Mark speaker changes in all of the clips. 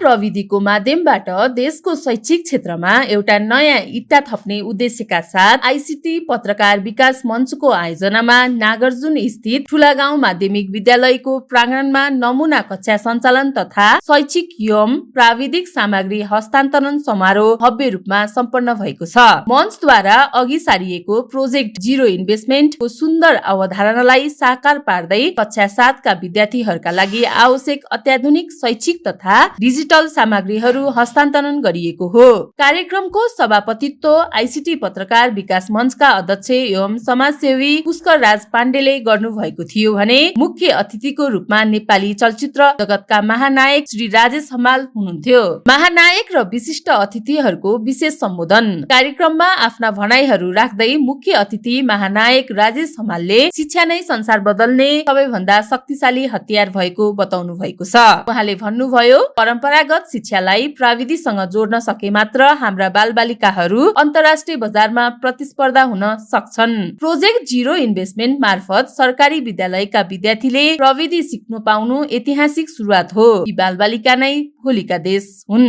Speaker 1: प्रविधिको माध्यमबाट देशको शैक्षिक क्षेत्रमा एउटा नयाँ इट्टा थप्ने उद्देश्यका साथ आईसीटी पत्रकार विकास मञ्चको आयोजनामा नागार्जुन स्थित ठुलागाउँ माध्यमिक विद्यालयको प्राङ्गणमा नमुना कक्षा सञ्चालन तथा शैक्षिक एवं प्राविधिक सामग्री हस्तान्तरण समारोह भव्य रूपमा सम्पन्न भएको छ। मञ्चद्वारा अघि सारिएको प्रोजेक्ट जीरो इन्भेस्टमेन्टको सुन्दर अवधारणालाई साकार पार्दै कक्षा 7 का विद्यार्थीहरूका लागि आवश्यक अत्याधुनिक शैक्षिक तथा डिजिटल सामग्रीहरू हस्तान्तरण गरिएको हो। कार्यक्रमको सभापतित्व आईसीटी पत्रकार विकास मञ्चका अध्यक्ष एवं समाजसेवी पुष्कर राज पाण्डेले गर्नुभएको थियो भने मुख्य अतिथिको रूपमा नेपाली चलचित्र जगतका महानायक श्री राजेश हमाल हुनुहुन्थ्यो। महानायक र विशिष्ट अतिथिहरूको विशेष सम्बोधन। कार्यक्रममा आफ्ना भनाइहरू राख्दै मुख्य अतिथि महानायक राजेश हमालले शिक्षा नै संसार बदल्ने सबैभन्दा शक्तिशाली हतियार भएको बताउनु भएको छ। उहाँले भन्नुभयो, परम्परागत शिक्षालाई प्रविधिसँग जोड्न सके मात्र हाम्रा बालबालिकाहरू अन्तर्राष्ट्रिय बजारमा प्रतिस्पर्धा हुन सक्छन्। प्रोजेक्ट जीरो इन्भेस्टमेन्ट मार्फत सरकारी विद्यालयका विद्यार्थीले प्रविधि सिक्नु पाउनु ऐतिहासिक सुरुवात हो। यी बालबालिका नै भोलिका देश हुन्।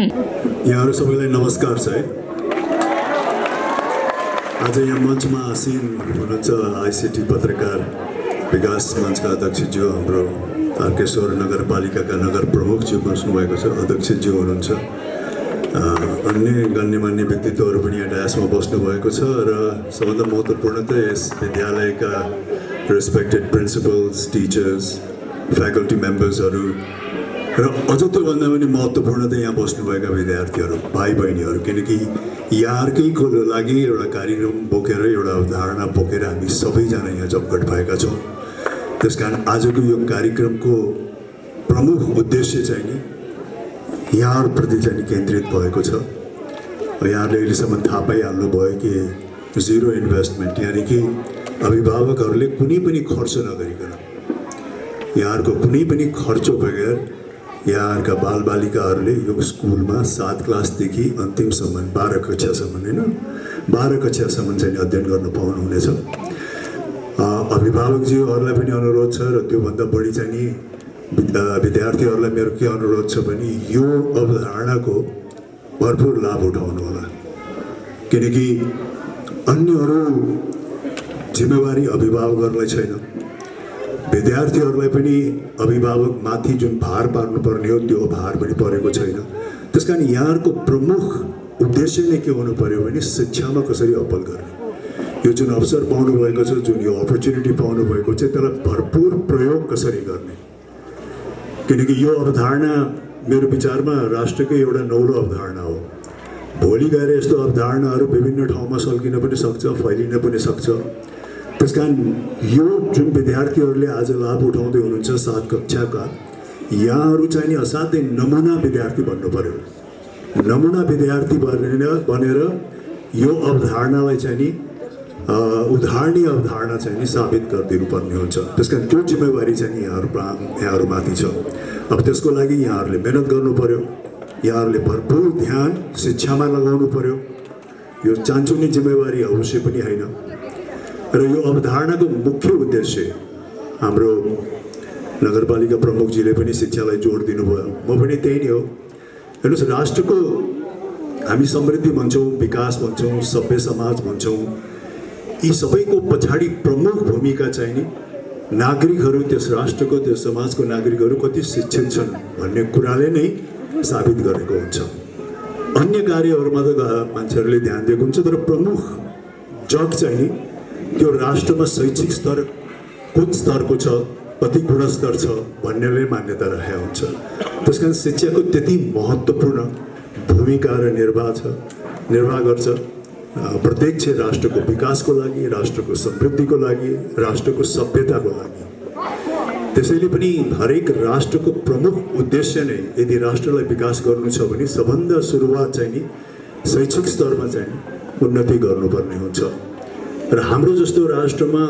Speaker 2: यहाँहरु सबैलाई नमस्कार छ। आज यहाँ मञ्चमा आसीन हुनुहुन्छ आईसीटी पत्रकार विकास मञ्चका अध्यक्षज्यू हाम्रो तारकेश्वर नगरपालिकाका नगर प्रमुखज्यू बस्नुभएको छ, अध्यक्षज्यू हुनुहुन्छ। अन्य गण्यमान्य व्यक्तित्वहरू पनि यहाँ डायसमा बस्नुभएको छ र सबभन्दा महत्त्वपूर्ण त यस विद्यालयका रेस्पेक्टेड प्रिन्सिपल्स, टिचर्स, फ्याकल्टी मेम्बर्सहरू र अझ त्योभन्दा पनि महत्त्वपूर्ण त यहाँ बस्नुभएका विद्यार्थीहरू, भाइ बहिनीहरू, किनकि यहाँहरूकै लागि एउटा कार्यक्रम बोकेर एउटा अवधारणा बोकेर हामी सबैजना यहाँ जमघट भएका छौँ। त्यसकारण आजको यो कार्यक्रमको प्रमुख उद्देश्य चाहिँ नि यहाँहरूप्रति चाहिँ केन्द्रित भएको छ। यहाँहरूले अहिलेसम्म थाहा पाइहाल्नु भयो कि जिरो इन्भेस्टमेन्ट, यानि कि अभिभावकहरूले कुनै पनि खर्च नगरिकन, यहाँहरूको कुनै पनि खर्च बगैर यहाँहरूका बालबालिकाहरूले यो स्कुलमा 7 क्लासदेखि अन्तिमसम्म 12 कक्षासम्म, होइन 12 कक्षासम्म चाहिँ अध्ययन गर्न पाउनुहुनेछ। अभिभावकज्यूहरूलाई पनि अनुरोध छ र त्योभन्दा बढी चाहिँ नि विद्यार्थीहरूलाई मेरो के अनुरोध छ भने यो अवधारणाको भरपुर लाभ उठाउनु होला, किनकि अन्यहरू जिम्मेवारी अभिभावकहरूलाई छैन। विद्यार्थीहरूलाई पनि अभिभावकमाथि जुन भार पार्नुपर्ने हो त्यो भार पनि परेको छैन। त्यसकारण यहाँहरूको प्रमुख उद्देश्य नै के हुनु पर्यो भने शिक्षामा कसरी अपल गर्ने, यो जुन अवसर पाउनुभएको छ, जुन यो अपर्च्युनिटी पाउनुभएको छ, त्यसलाई भरपुर प्रयोग कसरी गर्ने, किनकि यो अवधारणा मेरो विचारमा राष्ट्रकै एउटा नौलो अवधारणा हो। भोलि गएर यस्तो अवधारणाहरू विभिन्न ठाउँमा सल्किन पनि सक्छ, फैलिन पनि सक्छ। त्यसकारण यो जुन विद्यार्थीहरूले आज लाभ उठाउँदै हुनुहुन्छ 7 कक्षाका, यहाँहरू चाहिँ नि असाध्यै नमुना विद्यार्थी बन्नु पर्यो। नमुना विद्यार्थी बनेर यो अवधारणालाई चाहिँ नि उदाहरणीय अवधारणा चाहिँ नि साबित गरिदिनु पर्ने हुन्छ। त्यसकारण त्यो जिम्मेवारी चाहिँ यहाँहरूमाथि छ। अब त्यसको लागि यहाँहरूले मेहनत गर्नु पर्यो, यहाँहरूले भरपुर ध्यान शिक्षामा लगाउनु पर्यो। यो चान्चुने जिम्मेवारी अवश्य पनि होइन। र यो अवधारणाको मुख्य उद्देश्य हाम्रो नगरपालिका प्रमुखजीले पनि शिक्षालाई जोड दिनुभयो, म पनि त्यही नै हो। हेर्नुहोस्, राष्ट्रको हामी समृद्धि भन्छौँ, विकास भन्छौँ, सभ्य समाज भन्छौँ, यी सबैको पछाडि प्रमुख भूमिका चाहिँ नि नागरिकहरू, त्यस राष्ट्रको त्यस समाजको नागरिकहरू कति शिक्षित छन् भन्ने कुराले नै साबित गरेको हुन्छ। अन्य कार्यहरूमा त मान्छेहरूले ध्यान दिएको हुन्छ, तर प्रमुख जग चाहिँ नि त्यो राष्ट्रमा शैक्षिक स्तर कुन स्तरको छ, कति गुणस्तर छ भन्नेले मान्यता राखेको हुन्छ। त्यसकारण शिक्षाको त्यति महत्त्वपूर्ण भूमिका र निर्वाह गर्छ प्रत्येक राष्ट्रको विकासको लागि, राष्ट्रको समृद्धिको लागि, राष्ट्रको सभ्यताको लागि। त्यसैले पनि हरेक राष्ट्रको प्रमुख उद्देश्य नै यदि राष्ट्रलाई विकास गर्नु छ भने सबभन्दा सुरुवात चाहिँ नि शैक्षिक स्तरमा चाहिँ उन्नति गर्नुपर्ने हुन्छ। र हाम्रो जस्तो राष्ट्रमा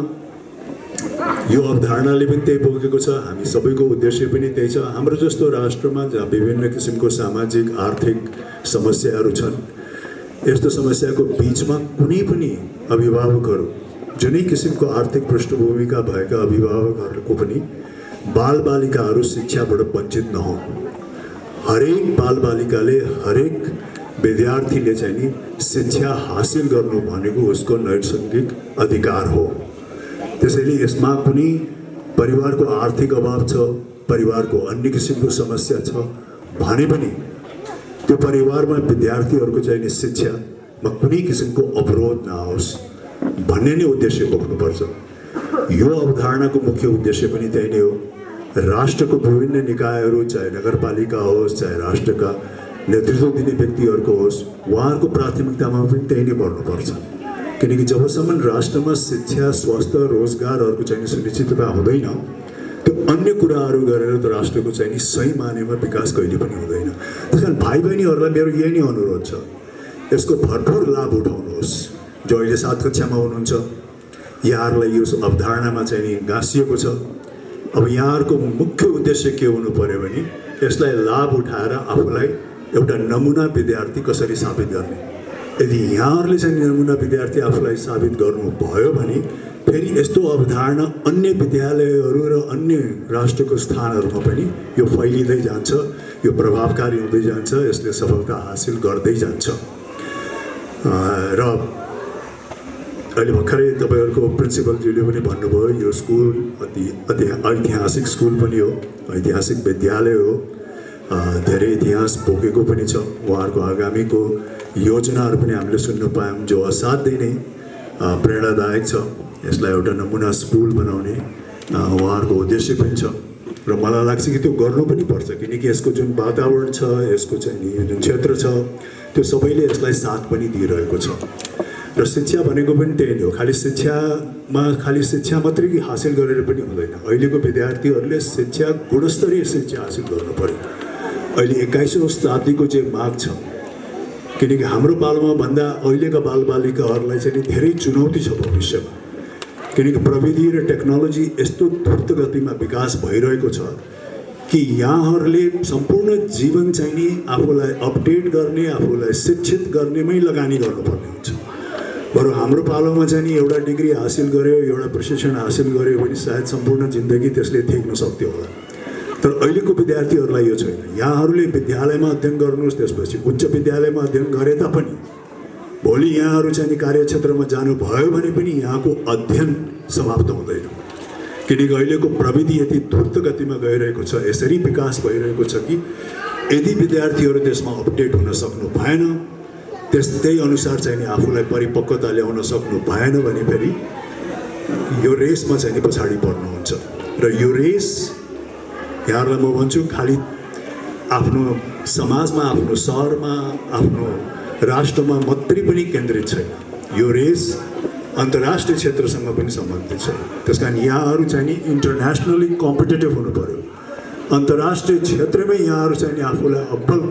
Speaker 2: यो अवधारणाले पनि त्यही बोकेको छ, हामी सबैको उद्देश्य पनि त्यही छ। हाम्रो जस्तो राष्ट्रमा जहाँ विभिन्न किसिमको सामाजिक आर्थिक समस्याहरू छन्, यस्तो समस्याको बीचमा कुनै पनि अभिभावकहरू, जुनै किसिमको आर्थिक पृष्ठभूमिका भएका अभिभावकहरूको पनि बालबालिकाहरू शिक्षाबाट वञ्चित नहुन्। हरेक बालबालिकाले हरेक विद्यार्थीले चाहिँ नि शिक्षा हासिल गर्नु भनेको उसको नैसर्गिक अधिकार हो। त्यसैले यसमा कुनै परिवारको आर्थिक अभाव छ, परिवारको अन्य किसिमको समस्या छ भने पनि त्यो परिवारमा विद्यार्थीहरूको चाहिँ नि शिक्षामा कुनै किसिमको अवरोध नआओस् भन्ने नै उद्देश्य बोक्नुपर्छ। यो अवधारणाको मुख्य उद्देश्य पनि त्यही नै हो। राष्ट्रको विभिन्न निकायहरू, चाहे नगरपालिका होस् चाहे राष्ट्रका नेतृत्व दिने व्यक्तिहरूको होस्, उहाँहरूको प्राथमिकतामा पनि त्यही नै पर्नुपर्छ। किनकि जबसम्म राष्ट्रमा शिक्षा, स्वास्थ्य, रोजगारहरूको चाहिँ सुनिश्चितता हुँदैन, त्यो अन्य कुराहरू गरेर त राष्ट्रको चाहिँ नि सही मानेमा विकास कहिले पनि हुँदैन। त्यस कारण भाइ बहिनीहरूलाई मेरो यही नै अनुरोध छ, यसको भरपुर लाभ उठाउनुहोस्। जो अहिले 7 कक्षामा हुनुहुन्छ, यहाँहरूलाई यो अवधारणामा चाहिँ नि गाँसिएको छ। अब यहाँहरूको मुख्य उद्देश्य के हुनु पर्यो भने यसलाई लाभ उठाएर आफूलाई एउटा नमुना विद्यार्थी कसरी साबित गर्ने। यदि यहाँहरूले चाहिँ नमुना विद्यार्थी आफूलाई साबित गर्नुभयो भने फेरि यस्तो अवधारणा अन्य विद्यालयहरू र अन्य राष्ट्रको स्थानहरूमा पनि यो फैलिँदै जान्छ, यो प्रभावकारी हुँदै जान्छ, यसले सफलता हासिल गर्दै जान्छ। र अहिले भर्खरै तपाईँहरूको प्रिन्सिपलज्यूले पनि भन्नुभयो, यो स्कुल अति ऐतिहासिक स्कुल पनि हो, ऐतिहासिक विद्यालय हो, धेरै इतिहास बोकेको पनि छ। उहाँहरूको आगामीको योजनाहरू पनि हामीले सुन्न पायौँ, जो असाध्यै नै प्रेरणादायक छ। यसलाई एउटा नमुना स्कुल बनाउने उहाँहरूको उद्देश्य पनि छ र मलाई लाग्छ कि त्यो गर्नु पनि पर्छ। किनकि यसको जुन वातावरण छ, यसको चाहिँ नि जुन क्षेत्र छ, त्यो सबैले यसलाई साथ पनि दिइरहेको छ। र शिक्षा भनेको पनि त्यही नै हो। खालि शिक्षा मात्रै हासिल गरेर पनि हुँदैन। अहिलेको विद्यार्थीहरूले शिक्षा, गुणस्तरीय शिक्षा हासिल गर्नु पर्यो। अहिले 21औं शताब्दीको चाहिँ माग छ, किनकि हाम्रो पालोमा भन्दा अहिलेका बालबालिकाहरूलाई चाहिँ धेरै चुनौती छ भविष्यमा। किनकि प्रविधि र टेक्नोलोजी यस्तो द्रुत गतिमा विकास भइरहेको छ कि यहाँहरूले सम्पूर्ण जीवन चाहिँ नि आफूलाई अपडेट गर्ने, आफूलाई शिक्षित गर्नेमै लगानी गर्नुपर्ने हुन्छ। बरु हाम्रो पालोमा चाहिँ नि एउटा डिग्री हासिल गर्यो, एउटा प्रशिक्षण हासिल गर्यो भने सायद सम्पूर्ण जिन्दगी त्यसले थेक्न सक्थ्यो होला। तर अहिलेको विद्यार्थीहरूलाई यो छैन। यहाँहरूले विद्यालयमा अध्ययन गर्नुहोस्, त्यसपछि उच्च विद्यालयमा अध्ययन गरे तापनि भोलि यहाँहरू चाहिँ नि कार्यक्षेत्रमा जानुभयो भने पनि यहाँको अध्ययन समाप्त हुँदैन। किनकि अहिलेको प्रविधि यति द्रुत गतिमा गइरहेको छ, यसरी विकास भइरहेको छ कि यदि विद्यार्थीहरू त्यसमा अपडेट हुन सक्नु भएन, त्यस्तै अनुसार चाहिँ नि आफूलाई परिपक्वता ल्याउन सक्नु भएन भने फेरि यो रेसमा चाहिँ नि पछाडि पर्नुहुन्छ। र यो रेस यहाँहरूलाई म भन्छु खालि आफ्नो समाजमा, आफ्नो सहरमा, आफ्नो राष्ट्रमा मात्रै पनि केन्द्रित छैन। यो रेस अन्तर्राष्ट्रिय क्षेत्रसँग पनि सम्बन्धित छ। त्यस कारण यहाँहरू चाहिँ नि इन्टरनेसनली कम्पिटेटिभ हुनु पर्यो। अन्तर्राष्ट्रिय क्षेत्रमै यहाँहरू चाहिँ नि आफूलाई अब्बल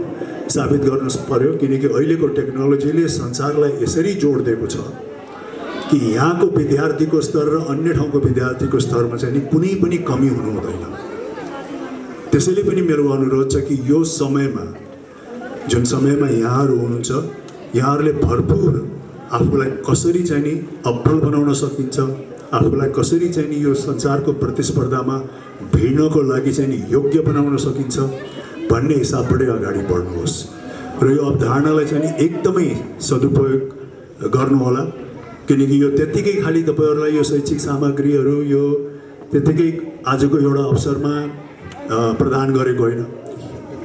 Speaker 2: साबित गर्न पर्यो। किनकि अहिलेको टेक्नोलोजीले संसारलाई यसरी जोडिदिएको छ कि यहाँको विद्यार्थीको स्तर र अन्य ठाउँको विद्यार्थीको स्तरमा चाहिँ नि कुनै पनि कमी हुनु हुँदैन। त्यसैले पनि मेरो अनुरोध छ कि यो समयमा, जुन समयमा यहाँहरू हुनुहुन्छ, यहाँहरूले भरपुर आफूलाई कसरी चाहिँ नि अब्बल बनाउन सकिन्छ, आफूलाई कसरी चाहिँ नि यो संसारको प्रतिस्पर्धामा भिड्नको लागि चाहिँ नि योग्य बनाउन सकिन्छ भन्ने हिसाबबाटै अगाडि बढ्नुहोस्। र यो अवधारणालाई चाहिँ नि एकदमै सदुपयोग गर्नुहोला। किनकि यो त्यत्तिकै खालि तपाईँहरूलाई यो शैक्षिक सामग्रीहरू यो त्यत्तिकै आजको एउटा अवसरमा प्रदान गरेको होइन।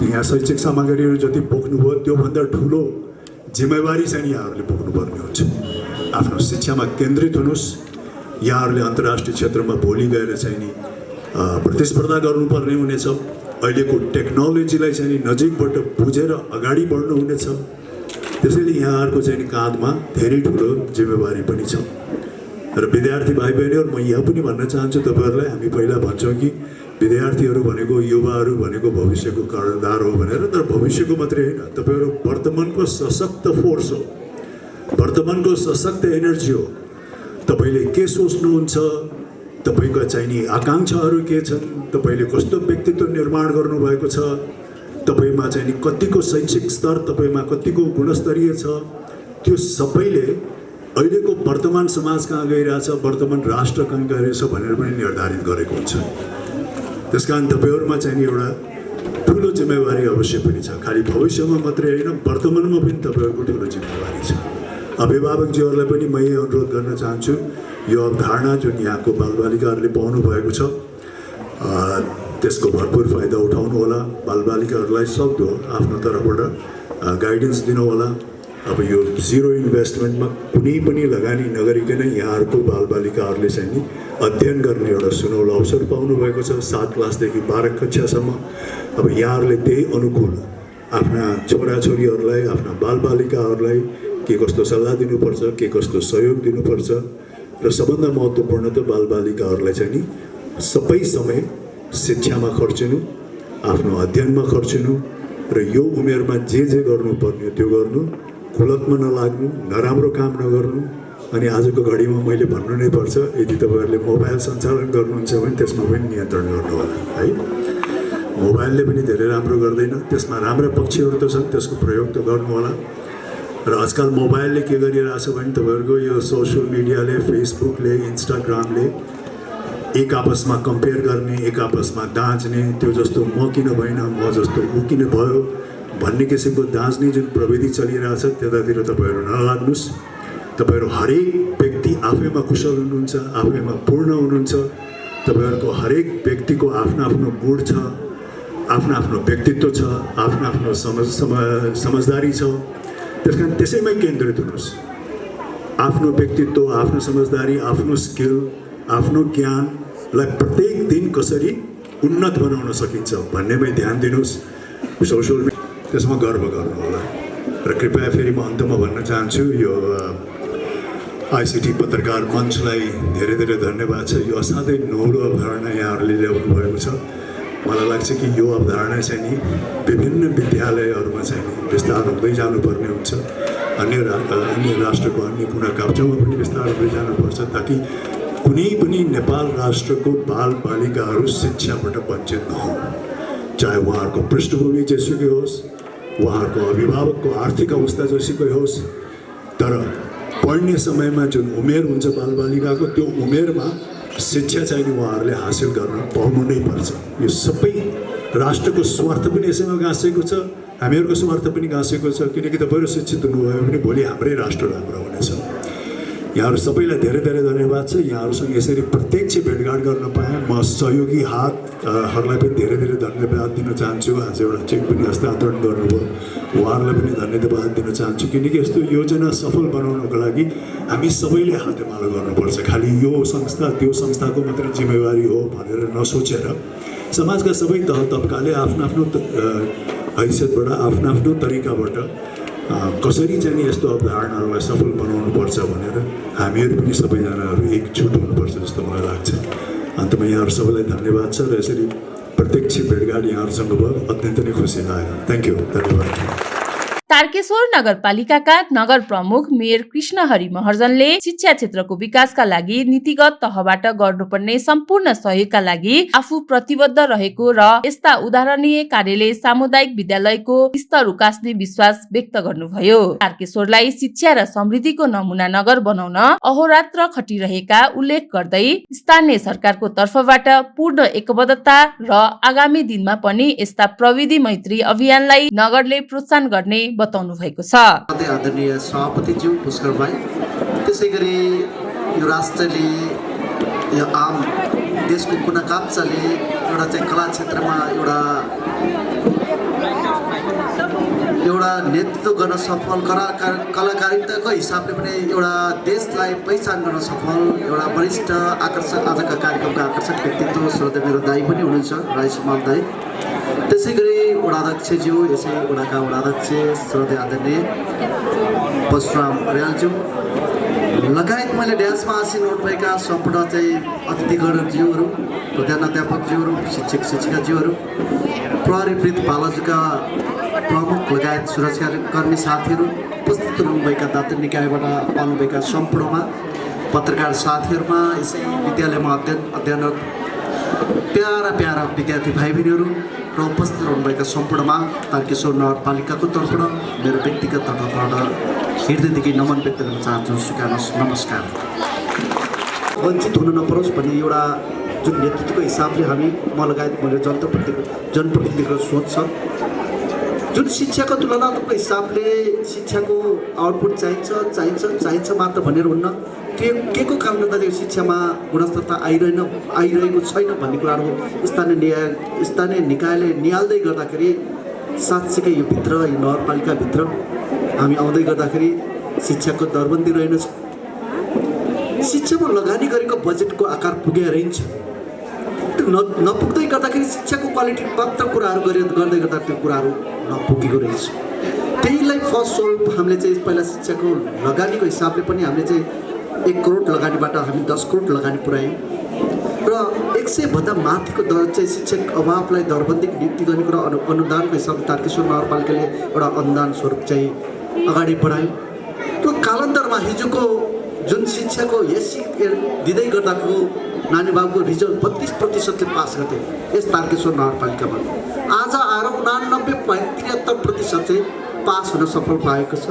Speaker 2: यहाँ शैक्षिक सामग्रीहरू जति बोक्नुभयो त्योभन्दा ठुलो जिम्मेवारी चाहिँ यहाँहरूले बोक्नुपर्ने हुन्छ। आफ्नो शिक्षामा केन्द्रित हुनुहोस्। यहाँहरूले अन्तर्राष्ट्रिय क्षेत्रमा भोलि गएर चाहिँ नि प्रतिस्पर्धा गर्नुपर्ने हुनेछ। अहिलेको टेक्नोलोजीलाई चाहिँ नि नजिकबाट बुझेर अगाडि बढ्नु हुनेछ। त्यसैले यहाँहरूको चाहिँ नि काँधमा धेरै ठुलो जिम्मेवारी पनि छ। र विद्यार्थी भाइ बहिनीहरू, म यहाँ पनि भन्न चाहन्छु तपाईँहरूलाई, हामी पहिला भन्छौँ कि विद्यार्थीहरू भनेको, युवाहरू भनेको भविष्यको कर्णधार हो भनेर। तर भविष्यको मात्रै होइन, तपाईँहरू वर्तमानको सशक्त फोर्स हो, वर्तमानको सशक्त एनर्जी हो। तपाईँले के सोच्नुहुन्छ, तपाईँको चाहिँ नि आकाङ्क्षाहरू के छन्, तपाईँले कस्तो व्यक्तित्व निर्माण गर्नुभएको छ, तपाईँमा चाहिँ नि कतिको शैक्षिक स्तर, तपाईँमा कतिको गुणस्तरीय छ, त्यो सबैले अहिलेको वर्तमान समाज कहाँ गइरहेछ, वर्तमान राष्ट्र कहाँ गइरहेछ भनेर पनि निर्धारित गरेको हुन्छ। त्यसकारण तपाईँहरूमा चाहिँ नि एउटा ठुलो ठुलो जिम्मेवारी अवश्य पनि छ। खालि भविष्यमा मात्रै होइन, वर्तमानमा पनि तपाईँहरूको ठुलो जिम्मेवारी छ। अभिभावकजीहरूलाई पनि म यही अनुरोध गर्न चाहन्छु, यो अवधारणा जुन यहाँको बालबालिकाहरूले पाउनु भएको छ त्यसको भरपुर फाइदा उठाउनु होला। बालबालिकाहरूलाई सक्दो आफ्नो तर्फबाट गाइडेन्स दिनु होला। अब यो जिरो इन्भेस्टमेन्टमा कुनै पनि लगानी नगरिकन यहाँहरूको बालबालिकाहरूले चाहिँ नि अध्ययन गर्ने एउटा सुनौलो अवसर पाउनुभएको छ 7 क्लासदेखि 12 कक्षासम्म। अब यहाँहरूले त्यही अनुकूल आफ्ना छोराछोरीहरूलाई, आफ्ना बालबालिकाहरूलाई के कस्तो सल्लाह दिनुपर्छ, के कस्तो सहयोग दिनुपर्छ र सबभन्दा महत्त्वपूर्ण त बालबालिकाहरूलाई चाहिँ नि सबै समय शिक्षामा खर्चिनु, आफ्नो अध्ययनमा खर्चिनु र यो उमेरमा जे गर्नुपर्ने त्यो गर्नु, खुलतमा नलाग्नु, नराम्रो काम नगर्नु। अनि आजको घडीमा मैले भन्नु नै पर्छ, यदि तपाईँहरूले मोबाइल सञ्चालन गर्नुहुन्छ भने त्यसमा पनि नियन्त्रण गर्नु होला है। मोबाइलले पनि धेरै राम्रो गर्दैन, त्यसमा राम्रा पक्षहरू त छन्, त्यसको प्रयोग त गर्नु होला। र आजकल मोबाइलले के गरिरहेछ भने तपाईँहरूको यो सोसियल मिडियाले, फेसबुकले, इन्स्टाग्रामले एक आपसमा कम्पेयर गर्ने, एक आपसमा दाँच्ने, त्यो जस्तो म किन भएन, म जस्तो ऊ किन भयो भन्ने किसिमको दाँच्ने जुन प्रविधि चलिरहेछ त्यतातिर तपाईँहरू नलाग्नुहोस्। तपाईँहरू हरेक व्यक्ति आफैमा कुशल हुनुहुन्छ, आफैमा पूर्ण हुनुहुन्छ। तपाईँहरूको हरेक व्यक्तिको आफ्नो आफ्नो गुण छ, आफ्नो आफ्नो व्यक्तित्व छ, आफ्नो आफ्नो समझदारी छ। त्यस कारण त्यसैमै केन्द्रित हुनुहोस्। आफ्नो व्यक्तित्व, आफ्नो समझदारी, आफ्नो स्किल, आफ्नो ज्ञानलाई प्रत्येक दिन कसरी उन्नत बनाउन सकिन्छ भन्नेमै ध्यान दिनुहोस्। सोसियल मिडिया त्यसमा गर्व गर्नु होला। र कृपया फेरि म अन्तमा भन्न चाहन्छु, यो आइसिटी पत्रकार मञ्चलाई धेरै धेरै धन्यवाद छ। यो असाध्यै नौलो अवधारणा यहाँहरूले ल्याउनु भएको छ। मलाई लाग्छ कि यो अवधारणा चाहिँ नि विभिन्न विद्यालयहरूमा चाहिँ नि विस्तार हुँदै जानुपर्ने हुन्छ। अन्य राष्ट्रको अन्य कुना काप्चामा पनि विस्तार हुँदै जानुपर्छ, ताकि कुनै पनि नेपाल राष्ट्रको बालबालिकाहरू शिक्षाबाट वञ्चित नहुन्। चाहे उहाँहरूको पृष्ठभूमि जेसुकै होस्, उहाँहरूको अभिभावकको आर्थिक अवस्था जेसुकै होस्, तर पढ्ने समयमा जुन उमेर हुन्छ बालबालिकाको, त्यो उमेरमा शिक्षा चाहिँ नि उहाँहरूले हासिल गर्न पाउनु नै पर्छ। यो सबै राष्ट्रको स्वार्थ पनि यसैमा गाँसेको छ, हामीहरूको स्वार्थ पनि गाँसेको छ। किनकि तपाईँहरू शिक्षित हुनुभयो भने भोलि हाम्रै राष्ट्र राम्रो हुनेछ। यहाँहरू सबैलाई धेरै धेरै धन्यवाद छ। यहाँहरूसँग यसरी प्रत्यक्ष भेटघाट गर्न पाएँ। म सहयोगी हातहरूलाई पनि धेरै धेरै धन्यवाद दिन चाहन्छु। आज एउटा चेक पनि हस्तान्तरण गर्नुभयो, उहाँहरूलाई पनि धन्यवाद दिन चाहन्छु। किनकि यस्तो योजना सफल बनाउनको लागि हामी सबैले हातेमालो गर्नुपर्छ। खालि यो संस्था त्यो संस्थाको मात्रै जिम्मेवारी हो भनेर नसोचेर समाजका सबै तह तबकाले आफ्नो आफ्नो हैसियतबाट, आफ्नो आफ्नो तरिकाबाट कसरी चाहिँ यस्तो अवधारणाहरूलाई सफल बनाउनुपर्छ भनेर हामीहरू पनि सबैजनाहरू एकजुट हुनुपर्छ जस्तो मलाई लाग्छ। अन्तमा यहाँहरू सबैलाई धन्यवाद छ। र यसरी प्रत्यक्ष भेटघाट यहाँहरूसँग भयो, अत्यन्त नै खुसी लाग्यो। थ्याङ्क यू, धन्यवाद।
Speaker 1: तारकेश्वर नगरपालिकाका नगर प्रमुख मेयर कृष्णहरि महर्जनले शिक्षा क्षेत्रको विकासका लागि नीतिगत तहबाट गर्नुपर्ने सम्पूर्ण सहयोगका लागि आफू प्रतिबद्ध रहेको र यस्ता उदाहरणीय कार्यले सामुदायिक विद्यालयको स्तर उकास्ने विश्वास व्यक्त गर्नुभयो। तारकेश्वरलाई शिक्षा र समृद्धिको नमुना नगर बनाउन अहोरात्र खटिरहेका उल्लेख गर्दै स्थानीय सरकारको तर्फबाट पूर्ण एकबद्धता र आगामी दिनमा पनि यस्ता प्रविधि मैत्री अभियानलाई नगरले प्रोत्साहन गर्ने बताउनु भएको छ।
Speaker 3: आदरणीय सभापतिज्यू पुष्कर भाइ, त्यसै गरी यो राष्ट्रले, यो आम देशको कुना काप्चाले एउटा चाहिँ कला क्षेत्रमा एउटा नेतृत्व गर्न सफल, कलाकारिताको हिसाबले पनि एउटा देशलाई पहिचान गर्न सफल एउटा वरिष्ठ आकर्षक, आजका कार्यक्रमका आकर्षक व्यक्तित्व श्रोता मेरो दाई पनि हुनुहुन्छ, राई समाल दाई। त्यसै गरी वडाध्यक्षज्यू, यसै वडाका वडाध्यक्ष श्रोता आदरणीय परशुराम अर्यालज्यू लगायत मैले ड्यान्समा आसीन हुनुभएका सम्पूर्ण चाहिँ अतिथिगणज्यूहरू, प्रधानाध्यापकज्यूहरू, शिक्षक शिक्षिकाज्यूहरू, प्रहरीवृत्त बालजुका प्रमुख लगायत सुरक्षाकर्मी साथीहरू, उपस्थित हुनुभएका दातृ निकायबाट पाउनुभएका सम्पूर्णमा पत्रकार साथीहरूमा, यसै विद्यालयमा अध्ययनरत प्यारा विद्यार्थी भाइ बहिनीहरू र उपस्थित हुनुभएका सम्पूर्णमा तारकेश्वर नगरपालिकाको तर्फबाट मेरो व्यक्तिगत तर्फबाट हृदयदेखि नमन व्यक्त गर्न चाहन्छु। स्वीकार्नुहोस्, नमस्कार। वञ्चित हुन नपरोस् भन्ने एउटा जुन नेतृत्वको हिसाबले हामी म लगायत मैले जनप्रतिनिधिको सोच छ जुन शिक्षाको तुलनात्मक हिसाबले शिक्षाको आउटपुट चाहिन्छ मात्र भनेर हुन्न त्यो के को कारणले गर्दा शिक्षामा गुणस्तरता आइरहेको छैन भन्ने कुराहरू स्थानीय निकायले निहाल्दै गर्दाखेरि साँच्चीकै यो भित्र यो नगरपालिकाभित्र हामी आउँदै गर्दाखेरि शिक्षाको दरबन्दी रहेनछ शिक्षामा लगानी गरेको बजेटको आकार पुगेर रहन्छ नपुग्दै गर्दाखेरि शिक्षाको क्वालिटी मात्र कुराहरू गर्दै गर्दा त्यो कुराहरू नपुगेको रहेछ त्यहीलाई फर्स्ट स्वरूप हामीले चाहिँ पहिला शिक्षाको लगानीको हिसाबले पनि हामीले चाहिँ 1 करोड लगानीबाट हामी 10 करोड लगानी पुर्यायौँ र 100 भन्दा माथिको दर चाहिँ शिक्षक अभावलाई दरबन्दी नियुक्ति गर्ने कुरा अनुदानको हिसाबले तारकेश्वर नगरपालिकाले एउटा अनुदान स्वरूप चाहिँ अगाडि बढायो त्यो कालान्तरमा हिजोको जुन शिक्षाको एससी दिँदै गर्दाको नानी बाबुको रिजल्ट 32% पास गर्थे यस तारकेश्वर नगरपालिकामा आज आएर 89.73% चाहिँ पास हुन सफल भएको छ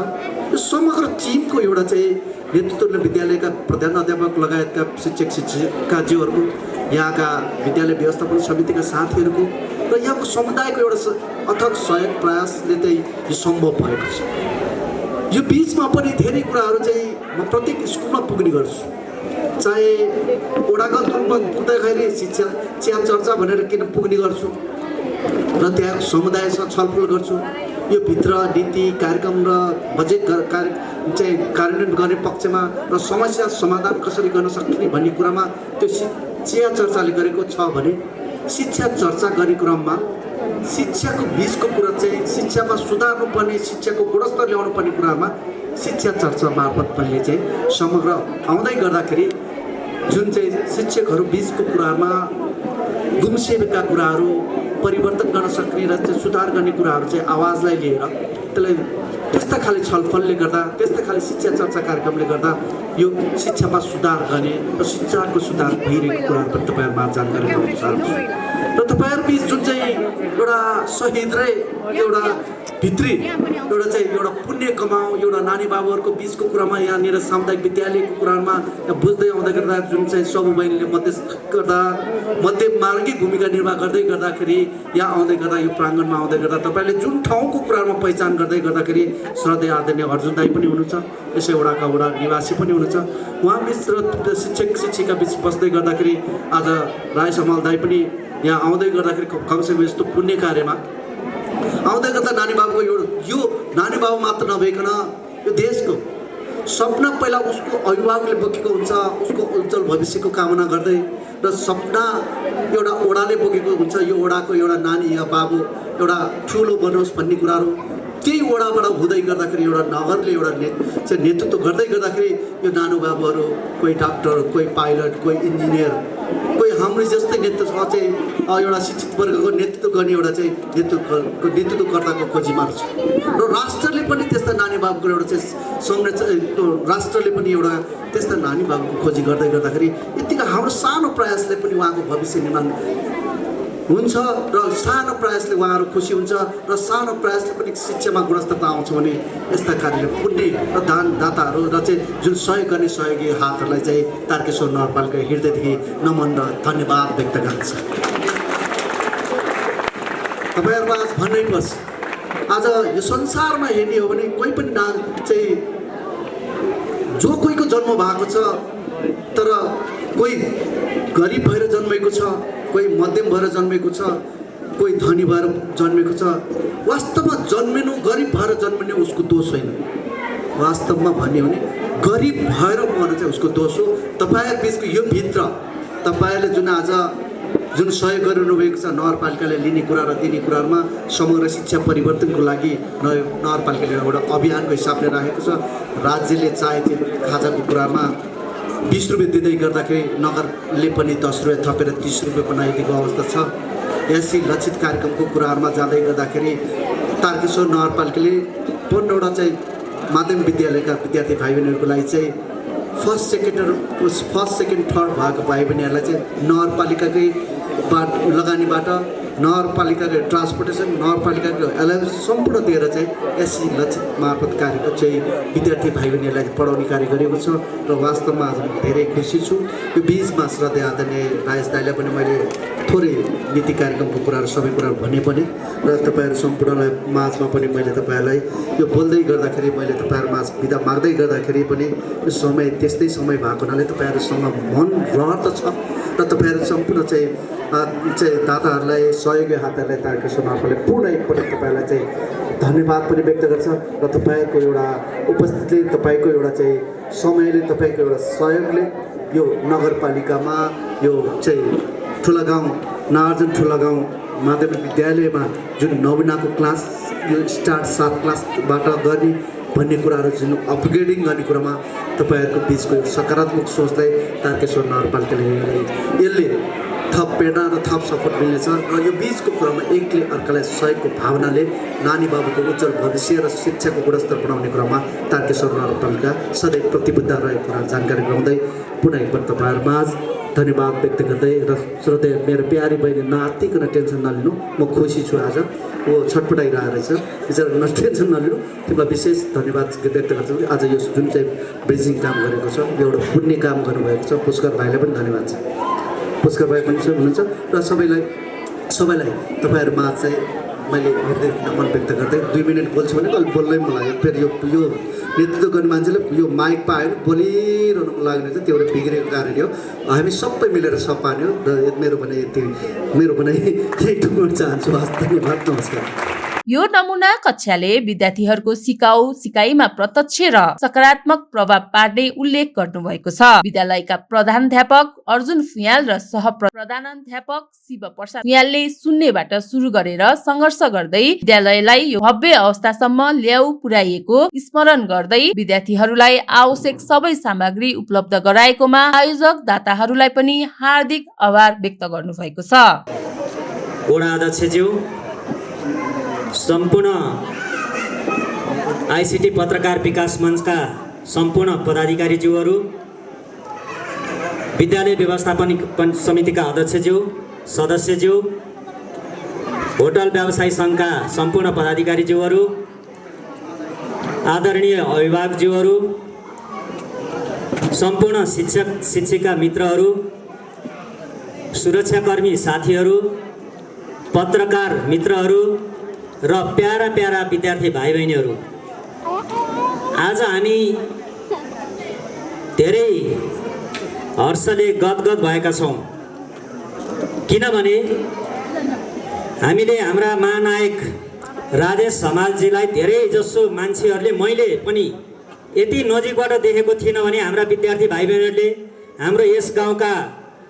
Speaker 3: यो समग्र टिमको एउटा चाहिँ नेतृत्वले विद्यालयका प्रधानाध्यापक लगायतका शिक्षक शिक्षिकाज्यूहरूको यहाँका विद्यालय व्यवस्थापन समितिका साथीहरूको र यहाँको समुदायको एउटा अथक सहयोग प्रयासले चाहिँ यो सम्भव भएको छ यो बिचमा पनि धेरै कुराहरू चाहिँ म प्रत्येक स्कुलमा पुग्ने गर्छु चाहे ओडागत रूपमा पुग्दाखेरि शिक्षा चिया चर्चा भनेर किन पुग्ने गर्छु र त्यहाँ समुदायसँग छलफल गर्छु यो भित्र नीति कार्यक्रम र बजेट चाहिँ कार्यान्वयन गर्ने पक्षमा र समस्या समाधान कसरी गर्न सकिने भन्ने कुरामा त्यो चिया चर्चाले गरेको छ भने शिक्षा चर्चा गर्ने क्रममा शिक्षाको बीचको कुरा चाहिँ शिक्षामा सुधार्नुपर्ने शिक्षाको गुणस्तर ल्याउनु पर्ने कुरामा शिक्षा चर्चा मार्फत पनि चाहिँ समग्र आउँदै गर्दाखेरि जुन चाहिँ शिक्षकहरू बीचको कुरामा गुम्सिएका कुराहरू परिवर्तन गर्न सक्ने र चाहिँ सुधार गर्ने कुराहरू चाहिँ आवाजलाई लिएर त्यसलाई त्यस्ता खाले छलफलले गर्दा त्यस्ता खाले शिक्षा चर्चा कार्यक्रमले गर्दा यो शिक्षामा सुधार गर्ने र शिक्षाको सुधार भइरहेको कुराहरू पनि तपाईँहरूमा जानकारी गराउन चाहन्छु र तपाईँहरूबिच जुन चाहिँ एउटा शहीद र एउटा भित्री एउटा चाहिँ एउटा पुण्य कमाउ एउटा नानी बाबुहरूको बिचको कुरामा यहाँनिर सामुदायिक विद्यालयको कुरामा बुझ्दै आउँदै गर्दा जुन चाहिँ सबु बहिनीले मध्यमार्गी भूमिका निर्वाह गर्दै गर्दाखेरि यहाँ आउँदै गर्दा यो प्राङ्गणमा आउँदै गर्दा तपाईँले जुन ठाउँको कुरामा पहिचान गर्दै गर्दाखेरि श्रद्धेय आदरणीय अर्जुन दाई पनि हुनुहुन्छ यसै वडाका वडा निवासी पनि हुनुहुन्छ उहाँ बिच र शिक्षक शिक्षिका बिच बस्दै गर्दाखेरि आज राई समाल दाई पनि यहाँ आउँदै गर्दाखेरि कमसेकम यस्तो पुण्य कार्यमा आउँदै गर्दा नानी बाबुको यो नानी बाबु मात्र नभइकन यो देशको सपना पहिला उसको अभिभावकले बोकेको हुन्छ उसको उज्जवल भविष्यको कामना गर्दै र सपना एउटा ओडाले बोकेको हुन्छ यो ओडाको एउटा नानी या बाबु एउटा ठुलो बनोस् भन्ने कुराहरू त्यही ओडाबाट हुँदै गर्दाखेरि एउटा नगरले एउटा चाहिँ नेतृत्व गर्दै गर्दाखेरि यो नानु बाबुहरू कोही डाक्टर कोही पाइलट कोही इन्जिनियर कोही हाम्रो जस्तै नेतृत्व चाहिँ एउटा शिक्षित वर्गको नेतृत्व गर्ने एउटा चाहिँ नेतृत्वकर्ताको खोजीमा छ र राष्ट्रले पनि त्यस्ता नानी बाबुको एउटा चाहिँ राष्ट्रले पनि एउटा त्यस्ता नानी बाबुको खोजी गर्दै गर्दाखेरि यतिका हाम्रो सानो प्रयासले पनि उहाँको भविष्य निर्माण हुन्छ र सानो प्रयासले उहाँहरू खुसी हुन्छ र सानो प्रयासले पनि शिक्षामा गुणस्तरता आउँछ भने यस्ता कार्यले पुण्य र दानदाताहरू र चाहिँ जुन सहयोग गर्ने सहयोगी हातहरूलाई चाहिँ तारकेश्वर नगरपालिका हृदयदेखि नमन र धन्यवाद व्यक्त गर्छ तपाईँहरूमा आज भन्नै पर्छ आज यो संसारमा हेर्ने हो भने कोही पनि चाहिँ जो कोहीको जन्म भएको छ तर कोही गरिब भएर जन्मेको छ कोही मध्यम भएर जन्मेको छ कोही धनी भएर जन्मेको छ वास्तवमा जन्मिनु गरिब भएर जन्मिने उसको दोष होइन वास्तवमा भन्यो भने गरिब भएर मर्नु चाहिँ उसको दोष हो तपाईँहरू बिचको यो भित्र तपाईँहरूले जुन आज जुन सहयोग गरिरहनुभएको छ नगरपालिकाले लिने कुरा र दिने कुराहरूमा समग्र शिक्षा परिवर्तनको लागि नगरपालिकाले एउटा अभियानको हिसाबले राखेको छ राज्यले चाहे त्यो खाजाको कुरामा 20 रुपियाँ दिँदै गर्दाखेरि नगरले पनि 10 रुपियाँ थपेर 30 रुपियाँ बनाइदिएको अवस्था छ यसै लक्षित कार्यक्रमको कुराहरूमा जाँदै गर्दाखेरि तारकेश्वर नगरपालिकाले पन्ध्रवटा चाहिँ माध्यमिक विद्यालयका विद्यार्थी भाइ बहिनीहरूको लागि चाहिँ फर्स्ट सेकेन्ड थर्ड भएको भाइ बहिनीहरूलाई चाहिँ नगरपालिकाकै लगानीबाट नगरपालिकाको ट्रान्सपोर्टेसन नगरपालिकाको एलाउन्स सम्पूर्ण दिएर चाहिँ एससी लक्षित मार्फत कार्यक्रम चाहिँ विद्यार्थी भाइ बहिनीहरूलाई पढाउने कार्य गरेको छ र वास्तवमा आज म धेरै खुसी छु। यो बिचमा श्रद्धेय आदरणीय राजेश दाइलाई पनि मैले थोरै नीति कार्यक्रमको कुराहरू सबै कुराहरू भने पनि र तपाईँहरू सम्पूर्णलाई माझमा पनि मैले तपाईँहरूलाई यो बोल्दै गर्दाखेरि मैले तपाईँहरू माझ बिदा माग्दै गर्दाखेरि पनि यो समय त्यस्तै समय भएको हुनाले तपाईँहरूसँग मन रहर त छ र तपाईँहरू सम्पूर्ण चाहिँ दाताहरूलाई सहयोगी हातहरूलाई तारकेश्वर मार्फतले पूर्ण एकपटक तपाईँलाई चाहिँ धन्यवाद पनि व्यक्त गर्छ र तपाईँको एउटा उपस्थितिले तपाईँको एउटा चाहिँ समयले तपाईँको एउटा सहयोगले यो नगरपालिकामा यो चाहिँ ठुलागाउँ नागार्जुन ठुलागाउँ माध्यमिक विद्यालयमा जुन नवीनाको क्लास यो स्टार्ट 7 क्लासबाट गर्ने भन्ने कुराहरू जुन अपग्रेडिङ गर्ने कुरामा तपाईँहरूको बिचको सकारात्मक सोचलाई तारकेश्वर नगरपालिकाले यसले थप प्रेरणा र थप सपोर्ट मिल्नेछ र यो बिचको कुरामा एकले अर्कालाई सहयोगको भावनाले नानी बाबुको उज्जवल भविष्य र शिक्षाको गुणस्तर बढाउने कुरामा तारकेश्वर नगरपालिका सधैँ प्रतिबद्ध रहेको कुरा जानकारी गराउँदै पुनः एकपल्ट तपाईँहरूमा धन्यवाद व्यक्त गर्दै र श्रोता मेरो प्यारी बहिनी नआत्तिकन टेन्सन नलिनु म खुसी छु आज ऊ छटपटाइरहेको रहेछ बिचरा टेन्सन नलिनु तिमीलाई विशेष धन्यवाद व्यक्त गर्छु आज यो जुन चाहिँ ब्रिजिङ काम गरेको छ यो एउटा पुण्य काम गर्नुभएको छ पुष्कर भाइलाई पनि धन्यवाद छ पुष्कर भाइ पनि हुनुहुन्छ र सबैलाई तपाईँहरूमा चाहिँ मैले हृदय नमन व्यक्त गर्दै 2 मिनट बोल्छु भने अलिक बोल्नै मन लाग्यो फेरि यो नेतृत्व गर्ने मान्छेले यो माइक पायो बोलिरहनु मन लाग्ने चाहिँ त्यो एउटा बिग्रेको कारण हो हामी सबै मिलेर सपान्यो र मेरो भनाइ यही टुङ्गोन चाहन्छु हस् धन्यवाद नमस्कार।
Speaker 1: यो नमुना कक्षाले विद्यार्थीहरूको सिकाइमा प्रत्यक्ष र सकारात्मक प्रभाव पार्ने उल्लेख गर्नुभएको छ। विद्यालयका प्रधानाध्यापक अर्जुन फुयाल र सह प्रधानाध्यापक शिव प्रसाद फुयालले शून्यबाट सुरु गरेर सङ्घर्ष गर्दै विद्यालयलाई यो भव्य अवस्थासम्म पुर्याइएको स्मरण गर्दै विद्यार्थीहरूलाई आवश्यक सबै सामग्री उपलब्ध गराएकोमा आयोजक दाताहरूलाई पनि हार्दिक आभार व्यक्त गर्नुभएको छ।
Speaker 4: वडा अध्यक्षज्यू, सम्पूर्ण आइसिटी पत्रकार विकास मञ्चका सम्पूर्ण पदाधिकारीज्यूहरू, विद्यालय व्यवस्थापन समितिका अध्यक्षज्यू, सदस्यज्यू, होटल व्यवसायी सङ्घका सम्पूर्ण पदाधिकारीज्यूहरू, आदरणीय अभिभावकज्यूहरू, सम्पूर्ण शिक्षक शिक्षिका मित्रहरू, सुरक्षाकर्मी साथीहरू, पत्रकार मित्रहरू र प्यारा प्यारा विद्यार्थी भाइ बहिनीहरू, आज हामी धेरै हर्षले गदगद भएका छौँ किनभने हामीले हाम्रा महानायक राजेश हमालजीलाई धेरै जसो मान्छेहरूले मैले पनि यति नजिकबाट देखेको थिइनँ भने हाम्रा विद्यार्थी भाइ बहिनीहरूले हाम्रो यस गाउँका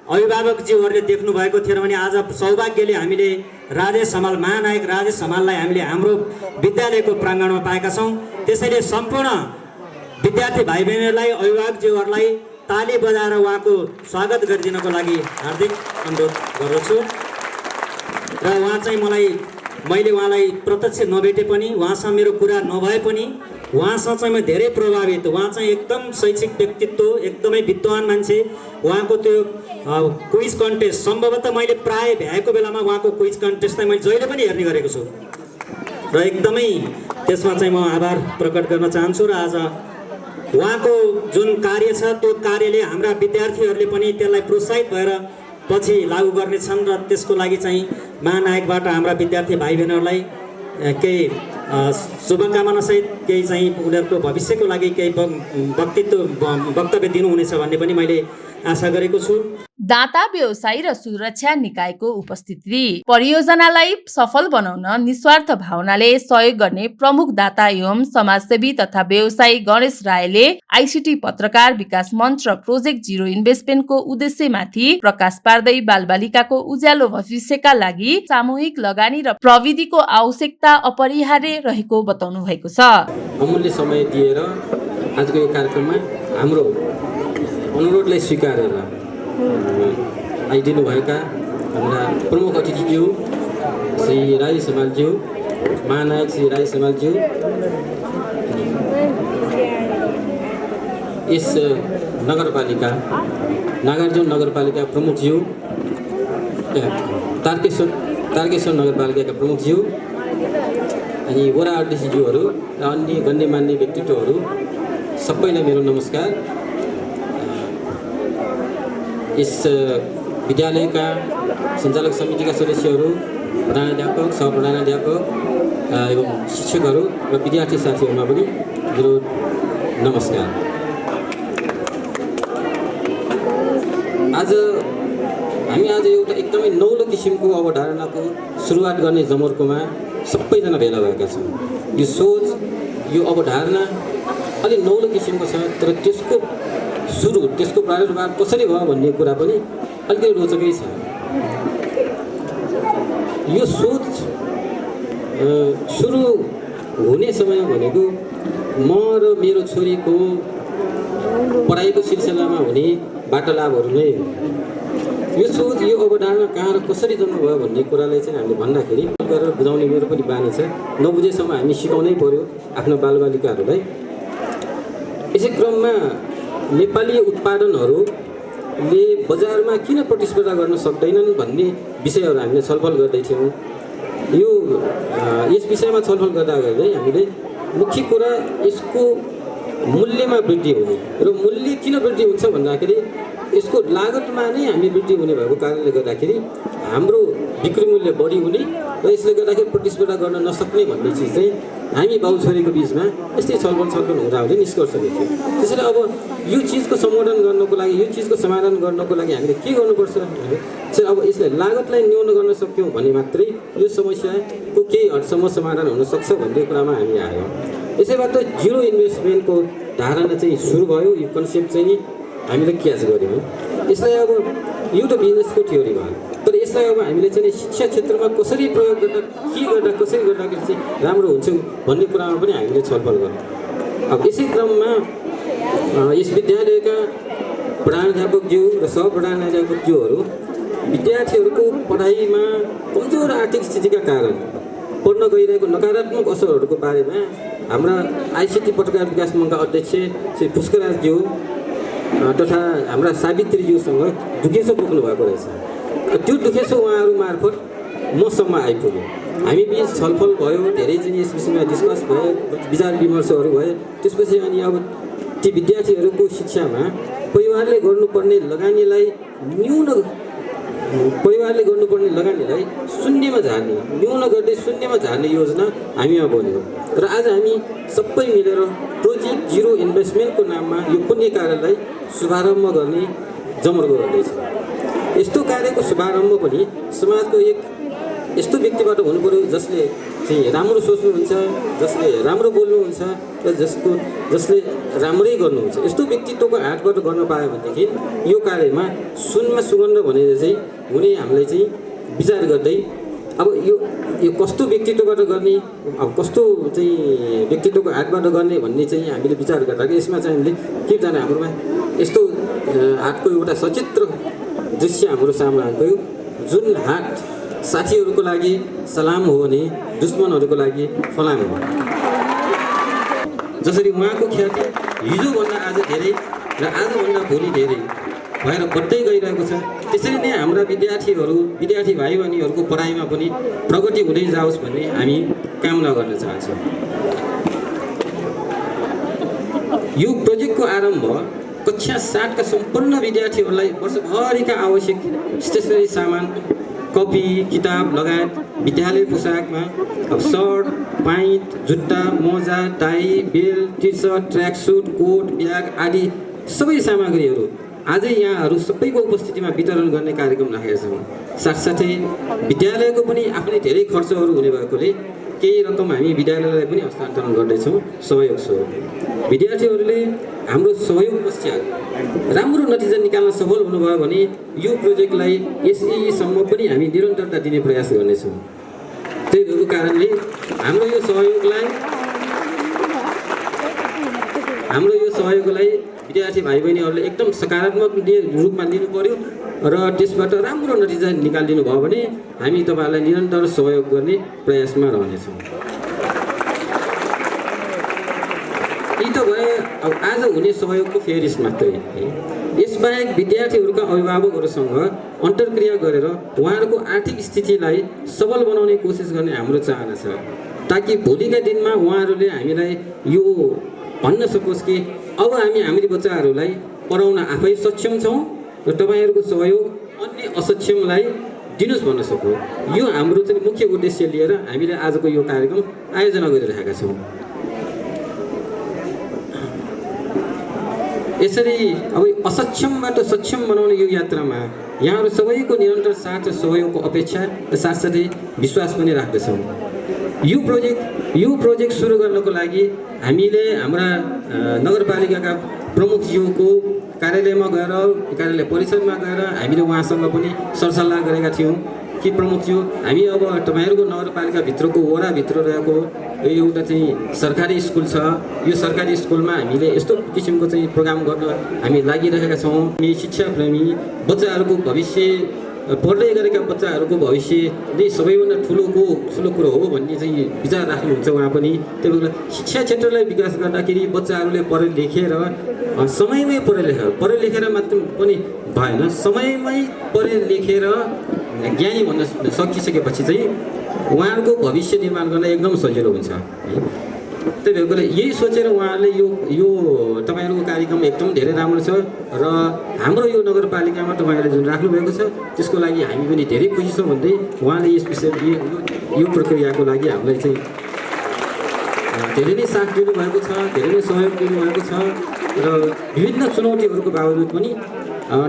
Speaker 4: अभिभावकज्यूहरूले देख्नु भएको थिएन भने आज सौभाग्यले हामीले राजेश हमाल महानायक राजेश हमाललाई हामीले हाम्रो विद्यालयको प्राङ्गणमा पाएका छौँ। त्यसैले सम्पूर्ण विद्यार्थी भाइ बहिनीहरूलाई अभिभावकज्यूहरूलाई ताली बजाएर उहाँको स्वागत गरिदिनको लागि हार्दिक अनुरोध गर्दछु। र उहाँ चाहिँ मैले उहाँलाई प्रत्यक्ष नभेटे पनि उहाँसँग मेरो कुरा नभए पनि उहाँसँग चाहिँ म धेरै प्रभावित। उहाँ चाहिँ एकदम शैक्षिक व्यक्तित्व, एकदमै विद्वान मान्छे। उहाँको त्यो क्विज कन्टेस्ट सम्भवतः मैले प्राय भ्याएको बेलामा उहाँको क्विज कन्टेस्टलाई मैले जहिले पनि हेर्ने गरेको छु र एकदमै त्यसमा चाहिँ म आभार प्रकट गर्न चाहन्छु। र आज उहाँको जुन कार्य छ त्यो कार्यले हाम्रा विद्यार्थीहरूले पनि त्यसलाई प्रोत्साहित भएर पछि लागू गर्नेछन् र त्यसको लागि चाहिँ महानायकबाट हाम्रा विद्यार्थी भाइ बहिनीहरूलाई केही शुभकामनासहित केही चाहिँ उनीहरूको भविष्यको लागि केही वक्तव्य दिनुहुनेछ भन्ने पनि मैले आशा गरेको छु।
Speaker 1: दाता व्यवसायी र सुरक्षा निकायको उपस्थिति परियोजनालाई सफल बनाउन निस्वार्थ भावनाले सहयोग गर्ने प्रमुख दाता एवं समाजसेवी तथा व्यवसायी गणेश रायले आइसिटी पत्रकार विकास मञ्च र प्रोजेक्ट 0 इन्भेस्टमेन्टको उद्देश्यमाथि प्रकाश पार्दै बालबालिकाको उज्यालो भविष्यका लागि सामूहिक लगानी र प्रविधिको आवश्यकता अपरिहार्य रहेको बताउनु भएको छ।
Speaker 5: अमूल्य समय दिएर आजको यो कार्यक्रममा हाम्रो अनुरोधलाई स्वीकारेर आइदिनुभएका हाम्रा प्रमुख अतिथिज्यू श्री राजेश हमालज्यू, महानायक श्री राजेश हमालज्यू, यस नागार्जुन नगरपालिका प्रमुखज्यू, तारकेश्वर तारकेश्वर नगरपालिकाका प्रमुखज्यू अनि वडा अध्यक्षज्यूहरू र अन्य गण्यमान्य व्यक्तित्वहरू सबैलाई मेरो नमस्कार। यस विद्यालयका सञ्चालक समितिका सदस्यहरू, प्रधानाध्यापक, सहप्रधानाध्यापक एवं शिक्षकहरू र विद्यार्थी साथीहरूमा पनि मेरो नमस्कार। हामी आज एउटा एकदमै नौलो किसिमको अवधारणाको सुरुवात गर्ने जमर्कोमा सबैजना भेला भएका छौँ। यो सोच, यो अवधारणा अलि नौलो किसिमको छ, तर त्यसको प्रादुर्भाव कसरी भयो भन्ने कुरा पनि अलिकति रोचकै छ। यो सोच सुरु हुने समय भनेको म र मेरो छोरीको पढाइको सिलसिलामा हुने वार्तालापहरू नै हो। यो सोच, यो अवधारणा कहाँ र कसरी जन्म भयो भन्ने कुरालाई चाहिँ हामीले भन्दाखेरि गरेर बुझाउने मेरो पनि बानी छ। नबुझेसम्म हामी सिकाउनै पर्यो आफ्ना बालबालिकाहरूलाई। यसै क्रममा नेपाली उत्पादनहरूले बजारमा किन प्रतिस्पर्धा गर्न सक्दैनन् भन्ने विषयहरू हामीले छलफल गर्दैथ्यौँ। यस विषयमा छलफल गर्दा हामीले मुख्य कुरा यसको मूल्यमा वृद्धि हुने र मूल्य किन वृद्धि हुन्छ भन्दाखेरि यसको लागतमा नै हामी वृद्धि हुने भएको कारणले गर्दाखेरि हाम्रो बिक्री मूल्य बढी हुने र यसले गर्दाखेरि प्रतिस्पर्धा गर्न नसक्ने भन्ने चिज चाहिँ हामी बाउछोरीको बिचमा यस्तै छलफल हुँदाहुँदै निष्कर्ष देखियो। त्यसैले अब यो चिजको सम्बोधन गर्नको लागि, यो चिजको समाधान गर्नको लागि हामीले के गर्नुपर्छ भने चाहिँ अब यसलाई लागतलाई न्यून गर्न सक्यौँ भने मात्रै यो समस्याको केही हदसम्म समाधान हुनसक्छ भन्ने कुरामा हामी आयौँ। यसैबाट जिरो इन्भेस्टमेन्टको धारणा चाहिँ सुरु भयो। यो कन्सेप्ट चाहिँ हामीले क्याच गऱ्यौँ। यसलाई अब यो त बिजनेसको थ्योरी भयो, तर यसलाई अब हामीले चाहिँ शिक्षा क्षेत्रमा कसरी प्रयोग गर्दा, के गर्दा, कसरी गर्दाखेरि चाहिँ राम्रो हुन्छ भन्ने कुरामा पनि हामीले छलफल गऱ्यौँ। अब यसै क्रममा यस विद्यालयका प्रधानाध्यापकज्यू र सहप्रधानाध्यापकज्यूहरू विद्यार्थीहरूको पढाइमा कमजोर आर्थिक स्थितिका कारण पढ्न गइरहेको नकारात्मक असरहरूको बारेमा हाम्रा आइसिटी पत्रकार विकास मञ्चका अध्यक्ष श्री पुष्कराजज्यू तथा हाम्रा सावित्रीज्यूसँग दुखेसो पुग्नु भएको रहेछ। त्यो दुखेसो उहाँहरू मार्फत मसम्म आइपुग्यो। हामी बिच छलफल भयो, धेरै चाहिँ यस विषयमा डिस्कस भयो, विचार विमर्शहरू भयो। त्यसपछि अनि अब ती विद्यार्थीहरूको शिक्षामा परिवारले गर्नुपर्ने लगानीलाई शून्यमा झार्ने, न्यून गर्दै शून्यमा झार्ने योजना हामीमा बन्यो र आज हामी सबै मिलेर प्रोजेक्ट जिरो इन्भेस्टमेन्टको नाममा यो पुण्य कार्यलाई शुभारम्भ गर्ने जमर्को गर्दैछ। यस्तो कार्यको शुभारम्भ पनि समाजको एक यस्तो व्यक्तिबाट हुनु पर्यो जसले चाहिँ राम्रो सोच्नुहुन्छ, जसले राम्रो बोल्नुहुन्छ र जसले राम्रै गर्नुहुन्छ। यस्तो व्यक्तित्वको हातबाट गर्न पायो भनेदेखि यो कार्यमा सुनमा सुगन्ध भनेर चाहिँ हुने हामीले चाहिँ विचार गर्दै अब यो कस्तो व्यक्तित्वबाट गर्ने, अब कस्तो चाहिँ व्यक्तित्वको हातबाट गर्ने भन्ने चाहिँ हामीले विचार गर्दाखेरि यसमा चाहिँ हामीले के जाने हाम्रोमा यस्तो हातको एउटा सचित्र दृश्य हाम्रो सामु आयो, जुन हात साथीहरूको लागि सलाम हो भने दुश्मनहरूको लागि फलाम हो। जसरी उहाँको ख्याति हिजोभन्दा आज धेरै र आजभन्दा भोलि धेरै भएर बढ्दै गइरहेको छ, त्यसरी नै हाम्रा विद्यार्थी भाइ बहिनीहरूको पढाइमा पनि प्रगति हुँदै जाओस् भन्ने हामी कामना गर्न चाहन्छौँ। यो प्रोजेक्टको आरम्भ कक्षा 7 का सम्पूर्ण विद्यार्थीहरूलाई वर्षभरिका आवश्यक स्टेसनरी सामान, कपी, किताब लगायत विद्यालय पोसाकमा अब सर्ट, पाइन्ट, जुत्ता, मोजा, tie, belt, T shirt, tracksuit, coat, bag आदि सबै सामग्रीहरू आजै यहाँहरू सबैको उपस्थितिमा वितरण गर्ने कार्यक्रम राखेका छौँ। साथसाथै विद्यालयको पनि आफ्नै धेरै खर्चहरू हुने भएकोले केही रकम हामी विद्यालयलाई पनि हस्तान्तरण गर्दैछौँ सहयोग स्वरूप। विद्यार्थीहरूले हाम्रो सहयोग पश्चात राम्रो नतिजा निकाल्न सफल हुनुभयो भने यो प्रोजेक्टलाई एसईसम्म पनि हामी निरन्तरता दिने प्रयास गर्नेछौँ। त्यही भएको कारणले हाम्रो यो सहयोगलाई विद्यार्थी भाइ बहिनीहरूले एकदम सकारात्मक रूपमा लिनु पर्यो र त्यसबाट राम्रो नतिजा निकालिदिनु भयो भने हामी तपाईँहरूलाई निरन्तर सहयोग गर्ने प्रयासमा रहनेछौँ। यी त भए अब आज हुने सहयोगको फेरिस मात्रै। यसबाहेक विद्यार्थीहरूका अभिभावकहरूसँग अन्तर्क्रिया गरेर उहाँहरूको आर्थिक स्थितिलाई सबल बनाउने कोसिस गर्ने हाम्रो चाहना छ, ताकि भोलिका दिनमा उहाँहरूले हामीलाई यो भन्न सकोस् कि अब हामी बच्चाहरूलाई पढाउन आफै सक्षम छौँ र तपाईँहरूको सहयोग अन्य असक्षमलाई दिनुहोस् भन्न सकौँ। यो हाम्रो चाहिँ मुख्य उद्देश्य लिएर हामीले आजको यो कार्यक्रम आयोजना गरिरहेका छौँ। यसरी अब असक्षमबाट सक्षम बनाउने यो यात्रामा यहाँहरू सबैको निरन्तर साथ र सहयोगको अपेक्षा र साथसाथै विश्वास पनि राख्दछौँ। यो प्रोजेक्ट सुरु गर्नको लागि हामीले हाम्रा नगरपालिकाका प्रमुखज्यूको कार्यालयमा गएर कार्यालय परिसरमा गएर हामीले उहाँसँग पनि सरसल्लाह गरेका थियौँ कि प्रमुखज्यू हामी अब तपाईँहरूको नगरपालिकाभित्रको वडाभित्र रहेको यो एउटा चाहिँ सरकारी स्कुल छ, यो सरकारी स्कुलमा हामीले यस्तो किसिमको चाहिँ प्रोग्राम गर्न हामी लागिरहेका छौँ। हामी शिक्षाप्रेमी बच्चाहरूको भविष्य पढ्दै गरेका बच्चाहरूको भविष्य नै सबैभन्दा ठुलो कुरो हो भन्ने चाहिँ विचार राख्नुहुन्छ उहाँ पनि। त्यही भएर शिक्षा क्षेत्रलाई विकास गर्दाखेरि बच्चाहरूले पढे लेखेर समयमै पढे लेखेर मात्र पनि भएन, समयमै पढे लेखेर ज्ञानी भन्न सकिसकेपछि चाहिँ उहाँहरूको भविष्य निर्माण गर्न एकदम सजिलो हुन्छ। त्यही भएर यही सोचेर उहाँहरूले यो तपाईँहरूको कार्यक्रम एकदम धेरै राम्रो छ र हाम्रो यो नगरपालिकामा तपाईँहरूले जुन राख्नुभएको छ त्यसको लागि हामी पनि धेरै खुसी छौँ भन्दै उहाँले यस विषय यो प्रक्रियाको लागि हामीलाई चाहिँ धेरै नै साथ दिनुभएको छ, धेरै नै सहयोग दिनुभएको छ र विभिन्न चुनौतीहरूको बावजुद पनि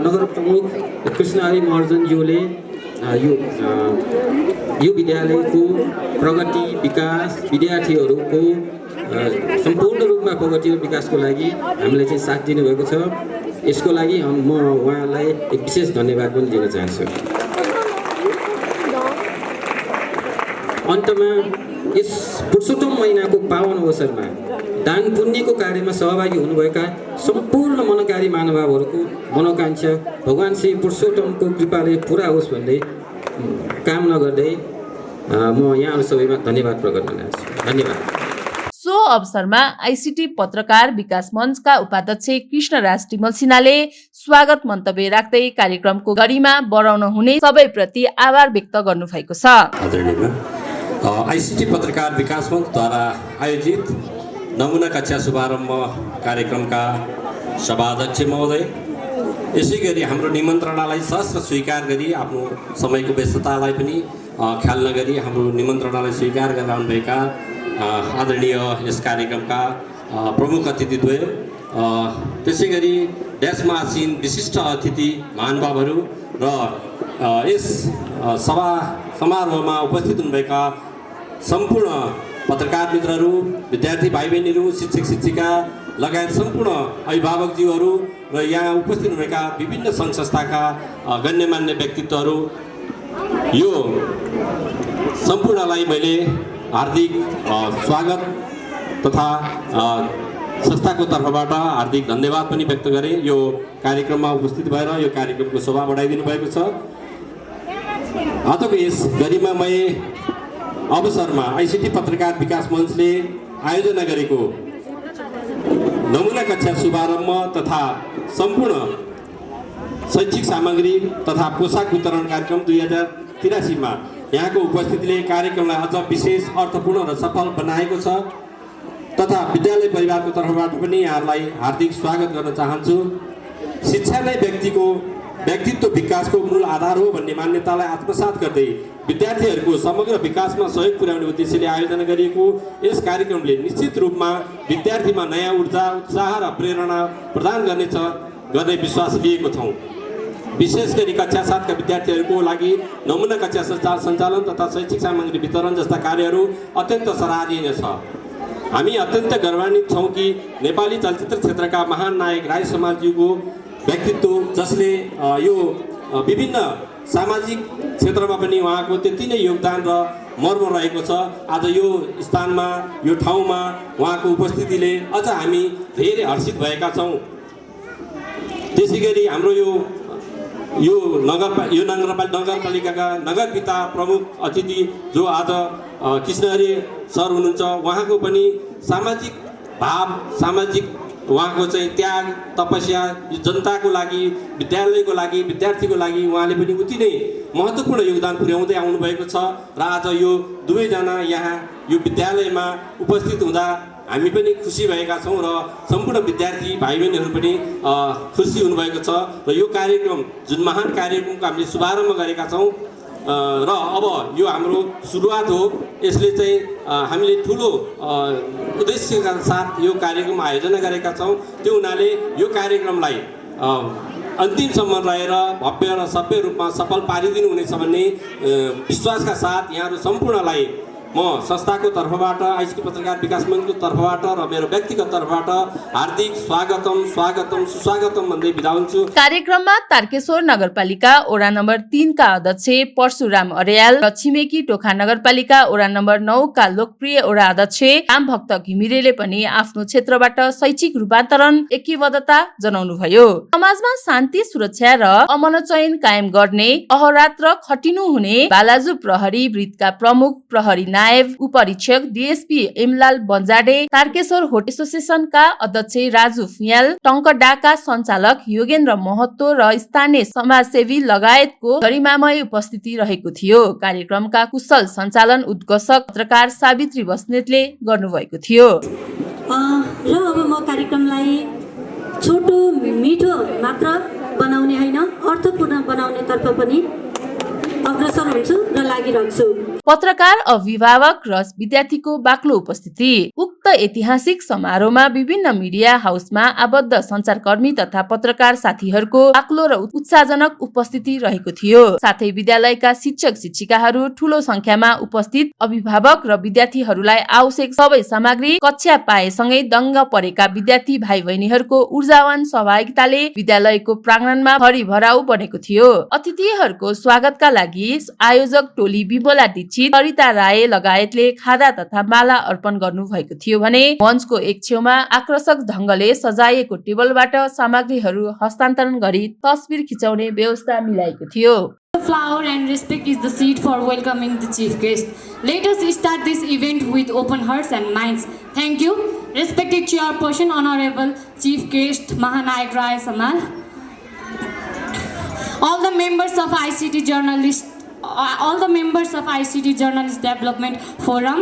Speaker 5: नगर प्रमुख कृष्णहरि महर्जनज्यूले यो विद्यालयको प्रगति विकास विद्यार्थीहरूको सम्पूर्ण रूपमा प्रगति र विकासको लागि हामीलाई चाहिँ साथ दिनुभएको छ। यसको लागि म उहाँलाई एक विशेष धन्यवाद पनि दिन चाहन्छु। अन्तमा यस पुरुषोत्तम महिनाको पावन अवसरमा दान पुण्यको कार्यमा सहभागी हुनुभएका सम्पूर्ण मनोकारी महानुभावहरूको मनोकांक्षा भगवान श्री पुरुषोत्तमको कृपाले पुरा होस् भन्दै कामना गर्दै म यहाँहरू सबैमा धन्यवाद प्रकट गर्न चाहन्छु। धन्यवाद।
Speaker 1: सो अवसरमा आइसिटी पत्रकार विकास मञ्चका उपाध्यक्ष कृष्णराज तिमल सिन्हाले स्वागत मन्तव्य राख्दै कार्यक्रमको गरिमा बढाउन हुने सबैप्रति आभार व्यक्त गर्नुभएको छ।
Speaker 6: आइसिटी पत्रकार विकास मञ्चद्वारा आयोजित नमुना कक्षा शुभारम्भ कार्यक्रमका सभाध्यक्ष महोदय, यसै गरी हाम्रो निमन्त्रणालाई सहर्ष स्वीकार गरी आफ्नो समयको व्यस्ततालाई पनि ख्याल नगरी हाम्रो निमन्त्रणालाई स्वीकार गरेर आउनुभएका आदरणीय यस कार्यक्रमका प्रमुख अतिथिद्वय, त्यसै गरी देशमा आसीन विशिष्ट अतिथि महानुभावहरू र यस समारोहमा उपस्थित हुनुभएका सम्पूर्ण पत्रकार मित्रहरू, विद्यार्थी भाइ बहिनीहरू, शिक्षक शिक्षिका लगायत सम्पूर्ण अभिभावकज्यूहरू र यहाँ उपस्थित हुनुभएका विभिन्न सङ्घ संस्थाका गण्यमान्य व्यक्तित्वहरू, यो सम्पूर्णलाई मैले हार्दिक स्वागत तथा संस्थाको तर्फबाट हार्दिक धन्यवाद पनि व्यक्त गरेँ। यो कार्यक्रममा उपस्थित भएर यो कार्यक्रमको शोभा बढाइदिनु भएको छ। आजको यस गरिमामय अवसरमा आइसिटी पत्रकार विकास मञ्चले आयोजना गरेको नमुना कक्षा शुभारम्भ तथा सम्पूर्ण शैक्षिक सामग्री तथा पोसाक वितरण कार्यक्रम 2083मा यहाँको उपस्थितिले कार्यक्रमलाई अझ विशेष अर्थपूर्ण र सफल बनाएको छ तथा विद्यालय परिवारको तर्फबाट पनि यहाँहरूलाई हार्दिक स्वागत गर्न चाहन्छु। शिक्षा नै व्यक्तित्व विकासको मूल आधार हो भन्ने मान्यतालाई आत्मसात गर्दै विद्यार्थीहरूको समग्र विकासमा सहयोग पुर्याउने उद्देश्यले आयोजना गरिएको यस कार्यक्रमले निश्चित रूपमा विद्यार्थीमा नयाँ ऊर्जा, उत्साह र प्रेरणा प्रदान गर्ने विश्वास लिएको छौँ। विशेष गरी कक्षा 7 का विद्यार्थीहरूको लागि नमुना कक्षा सञ्चालन तथा शैक्षिक सामग्री वितरण जस्ता कार्यहरू अत्यन्त सराहनीय छ। हामी अत्यन्त गर्वान्वित छौँ कि नेपाली चलचित्र क्षेत्रका महान नायक राई समाजज्यूको व्यक्तित्व, जसले यो विभिन्न सामाजिक क्षेत्रमा पनि उहाँको त्यति नै योगदान र मर्म रहेको छ। आज यो स्थानमा, यो ठाउँमा उहाँको उपस्थितिले अझ हामी धेरै हर्षित भएका छौँ। त्यसै गरी हाम्रो यो नगरपालिकाका नगरपिता प्रमुख अतिथि जो आज कृष्णहरि सर हुनुहुन्छ, उहाँको पनि सामाजिक भाव, सामाजिक उहाँको चाहिँ त्याग तपस्या यो जनताको लागि विद्यालयको लागि विद्यार्थीको लागि उहाँले पनि उति नै महत्त्वपूर्ण योगदान पुर्याउँदै आउनुभएको छ र आज यो दुवैजना यहाँ यो विद्यालयमा उपस्थित हुँदा हामी पनि खुसी भएका छौँ र सम्पूर्ण विद्यार्थी भाइ बहिनीहरू पनि खुसी हुनुभएको छ र यो कार्यक्रम जुन महान कार्यक्रमको हामीले शुभारम्भ गरेका छौँ र अब यो हाम्रो सुरुवात हो। यसले चाहिँ हामीले ठुलो उद्देश्यका साथ यो कार्यक्रम आयोजना गरेका छौँ। त्यो हुनाले यो कार्यक्रमलाई अन्तिमसम्म रहेर भव्य र सभ्य रूपमा सफल पारिदिनु हुनेछ भन्ने विश्वासका साथ यहाँहरू सम्पूर्णलाई म संस्थाको तर्फबाट आइसिटी पत्रकार विकास मञ्चको तर्फबाट र मेरो व्यक्तिगत तर्फबाट हार्दिक स्वागतम स्वागतम सुस्वागतम भन्दै बिदा हुन्छु।
Speaker 1: कार्यक्रममा तारकेश्वर नगरपालिका वडा नम्बर 3 का अध्यक्ष परशुराम अर्याल र छिमेकी टोखा नगरपालिका वडा नम्बर 9 का लोकप्रिय वडा अध्यक्ष रामभक्त घिमिरेले पनि आफ्नो क्षेत्रबाट शैक्षिक रूपान्तरण एकीबद्धता जनाउनुभयो। समाजमा शान्ति सुरक्षा र अमन चयन कायम गर्ने अहोरात्र खटिनु हुने बालाजु प्रहरी वृत्तका प्रमुख प्रहरी नायब उपरीक्षक डीएसपी इमलाल बन्जाडे, तारकेश्वर होटल एसोसिएसनका अध्यक्ष राजु फुयाल, टंकडाका सञ्चालक योगेन्द्र महतो र स्थानीय समाजसेवी लगायतको गरिमामय उपस्थिति रहेको थियो। कार्यक्रमका कुशल सञ्चालन उद्घोषक पत्रकार सावित्री बस्नेतले गर्नुभएको थियो।
Speaker 7: र अब म कार्यक्रमलाई छोटो मिठो मात्र बनाउने होइन, अर्थपूर्ण बनाउने तर्फ पनि अग्रसर हुन्छु र लागिरहन्छु।
Speaker 1: पत्रकार अभिभावक र विद्यार्थीको बाक्लो उपस्थिति। उक्त ऐतिहासिक समारोहमा विभिन्न मिडिया हाउसमा आबद्ध सञ्चारकर्मी तथा पत्रकार साथीहरूको बाक्लो र उत्साहजनक उपस्थिति रहेको थियो। साथै विद्यालयका शिक्षक शिक्षिकाहरू ठूलो संख्यामा उपस्थित अभिभावक र विद्यार्थीहरूलाई आवश्यक सबै सामग्री कक्षा पाएसँगै दङ्ग परेका विद्यार्थी भाइ बहिनीहरूको ऊर्जावान सहभागिताले विद्यालयको प्राङ्गणमा भरिभराउ बनेको थियो। अतिथिहरूको स्वागतका लागि आयोजक टोली विमला दीक्षित, सरिता राय लगायतले खादा तथा माला अर्पण गर्नु भएको थियो भने मञ्चको एक छेउमा आकर्षक ढंगले सजाइएको टेबलबाट सामग्रीहरू हस्तान्तरण गरी तस्बिर खिचाउने व्यवस्था मिलाएको थियो।
Speaker 8: The flower and respect is the seed for welcoming the chief guest. Let us start this event with open hearts and minds. Thank you, respected chairperson, honorable chief guest Mahanayak Rai Samal, all the members of ICT Journalist Development Forum,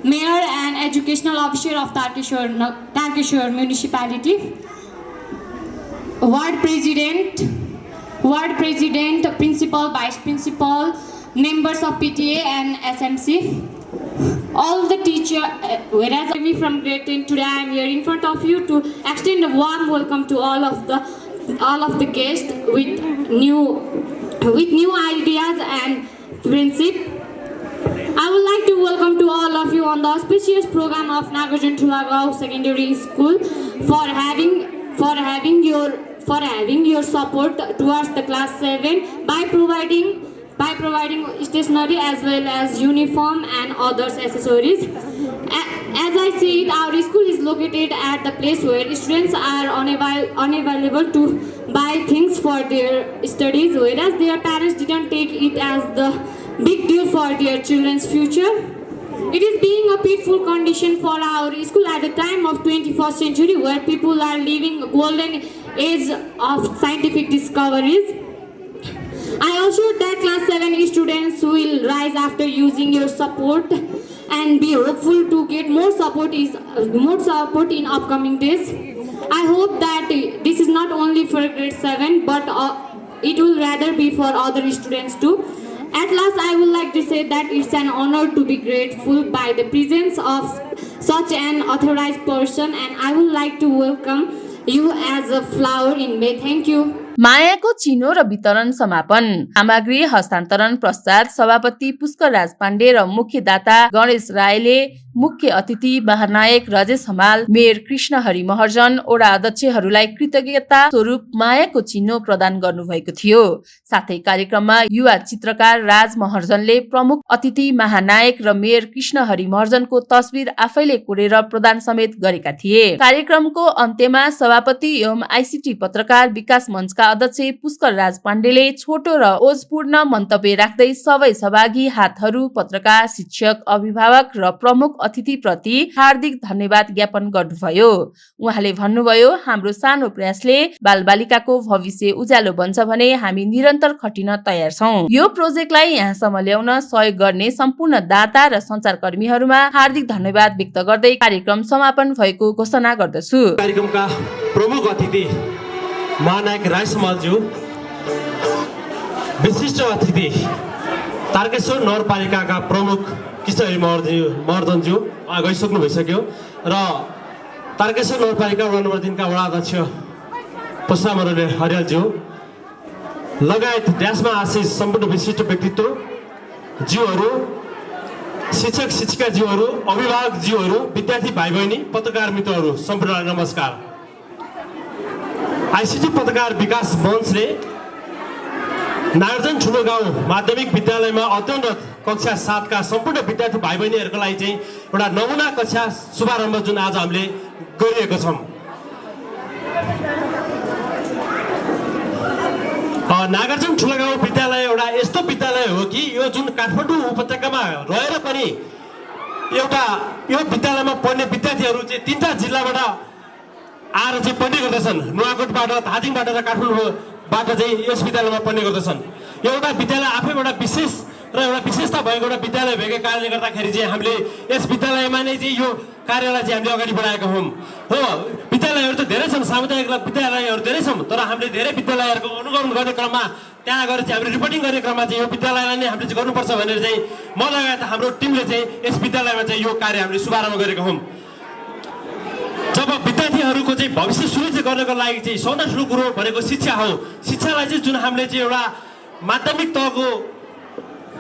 Speaker 8: Mayor and Educational Officer of Tankeshwar Municipality, Ward President, Principal, Vice Principal, members of PTA and SMC, all the teachers. Whereas I'm from grade 10, today I am here in front of you to extend a warm welcome to all of the guests with new ideas and friendship. I would like to welcome to all of you on the auspicious program of Nagarjun Thulagaon Secondary School for having your support towards the class 7 by providing stationery as well as uniform and others accessories. As I see it, our school is located at the place where students are unavailable to buy things for their studies, whereas their parents didn't take it as the big deal for their children's future. It is being a peaceful condition for our school at the time of 21st century where people are living a golden age of scientific discoveries. I assure that class 7 students will rise after using your support and be hopeful to get more support in upcoming days. I hope that this is not only for grade 7 but it will rather be for other students too. At last, I would like to say that it's an honor to be grateful by the presence of such an authorized person, and I would like to welcome you as a flower in May. Thank you.
Speaker 1: मायाको चिनो र वितरण समापन। सामग्री हस्तान्तरण पश्चात सभापति पुष्कर राज पाण्डे र मुख्य दाता गणेश रायले मुख्य अतिथि महानायक राजेश हमाल, मेयर कृष्ण हरि महर्जन, वडा अध्यक्षहरूलाई कृतज्ञता स्वरूप मायाको चिन्हो प्रदान गर्नुभएको थियो। साथै कार्यक्रममा युवा चित्रकार राज महर्जनले प्रमुख अतिथि महानायक र मेयर कृष्ण हरि महर्जनको तस्बिर आफैले कोरेर प्रदान समेत गरेका थिए। कार्यक्रमको अन्त्यमा सभापति एवं आइसिटी पत्रकार विकास मञ्चका अध्यक्ष पुष्कर राज पाण्डेले छोटो र ओजपूर्ण मन्तव्य राख्दै सबै सहभागी हातहरू पत्रकार शिक्षक अभिभावक र प्रमुख अतिथिप्रति हार्दिक धन्यवाद ज्ञापन गर्नुभयो। उहाँले भन्नुभयो, हाम्रो सानो प्रयासले बालबालिकाको भविष्य उज्यालो बन्छ भने हामी निरन्तर खटिन तयार छौं। यो प्रोजेक्टलाई यहाँसम्म ल्याउन सहयोग गर्ने सम्पूर्ण दाता र सञ्चारकर्मीहरूमा हार्दिक धन्यवाद व्यक्त गर्दै कार्यक्रम समापन भएको घोषणा गर्दछु।
Speaker 9: कार्यक्रमका प्रमुख अतिथि महानायक राई समालज्यू, विशिष्ट अतिथि तारकेश्वर नगरपालिकाका प्रमुख कृष्णहरि महर्जनज्यू गइसक्नु भइसक्यो र तारकेश्वर नगरपालिका वडा नम्बर 3 का वडा अध्यक्ष पुष्पमरले हरियालज्यू लगायत ड्यासमा आशिष सम्पूर्ण विशिष्ट व्यक्तित्व ज्यूहरू, शिक्षक शिक्षिकाज्यूहरू, अभिभावकज्यूहरू, विद्यार्थी भाइ बहिनी, पत्रकार मित्रहरू सम्पूर्णलाई नमस्कार। आइसिटी पत्रकार विकास मञ्चले नागार्जुन ठुलो गाउँ माध्यमिक विद्यालयमा अध्ययनरत कक्षा 7 का सम्पूर्ण विद्यार्थी भाइ बहिनीहरूको लागि चाहिँ एउटा नमुना कक्षा शुभारम्भ जुन आज हामीले गरिएको छौँ। नागार्जुन ठुलो गाउँ विद्यालय एउटा यस्तो विद्यालय हो कि यो जुन काठमाडौँ उपत्यकामा रहेर पनि एउटा यो विद्यालयमा पढ्ने विद्यार्थीहरू चाहिँ 3टा जिल्लाबाट आएर चाहिँ पढ्ने गर्दछन्। नुवाकोटबाट, धादिङबाट र काठमाडौँबाट चाहिँ यस विद्यालयमा पढ्ने गर्दछन्। यो एउटा विद्यालय आफै एउटा विशेष र एउटा विशेषता भएको एउटा विद्यालय भएको कारणले गर्दाखेरि चाहिँ हामीले यस विद्यालयमा नै चाहिँ यो कार्यलाई चाहिँ हामीले अगाडि बढाएका हौँ। हो, विद्यालयहरू त धेरै छन्, सामुदायिक विद्यालयहरू धेरै छन्, तर हामीले धेरै विद्यालयहरूको अनुगमन गर्ने क्रममा त्यहाँ गएर चाहिँ हामीले रिपोर्टिङ गर्ने क्रममा चाहिँ यो विद्यालयलाई नै हामीले चाहिँ गर्नुपर्छ भनेर चाहिँ म लगायत हाम्रो टिमले चाहिँ यस विद्यालयमा चाहिँ यो कार्य हामीले शुभारम्भ गरेका हौँ। जब विद्यार्थीहरूको चाहिँ भविष्य सुनिश्चित गर्नको लागि चाहिँ सबभन्दा ठुलो कुरो भनेको शिक्षा हो। शिक्षालाई चाहिँ जुन हामीले चाहिँ एउटा माध्यमिक तहको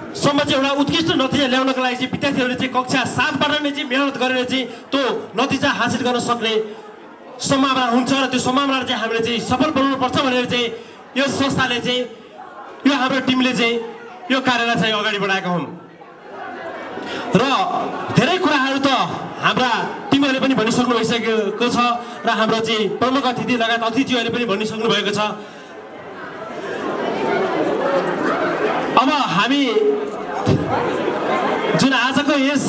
Speaker 9: सम्म चाहिँ एउटा उत्कृष्ट नतिजा ल्याउनको लागि चाहिँ विद्यार्थीहरूले चाहिँ कक्षा 7बाट नै चाहिँ मेहनत गरेर चाहिँ त्यो नतिजा हासिल गर्न सक्ने सम्भावना हुन्छ र त्यो सम्भावना चाहिँ हामीले चाहिँ सफल बनाउनुपर्छ भनेर चाहिँ यो संस्थाले चाहिँ यो हाम्रो टिमले चाहिँ यो कार्यलाई चाहिँ अगाडि बढाएका हौँ। र धेरै कुराहरू त हाम्रा टिमहरूले पनि भनिसक्नु भइसकेको छ र हाम्रो चाहिँ प्रमुख अतिथि लगायत अतिथिहरूले पनि भनिसक्नु भएको छ। अब हामी जुन आजको यस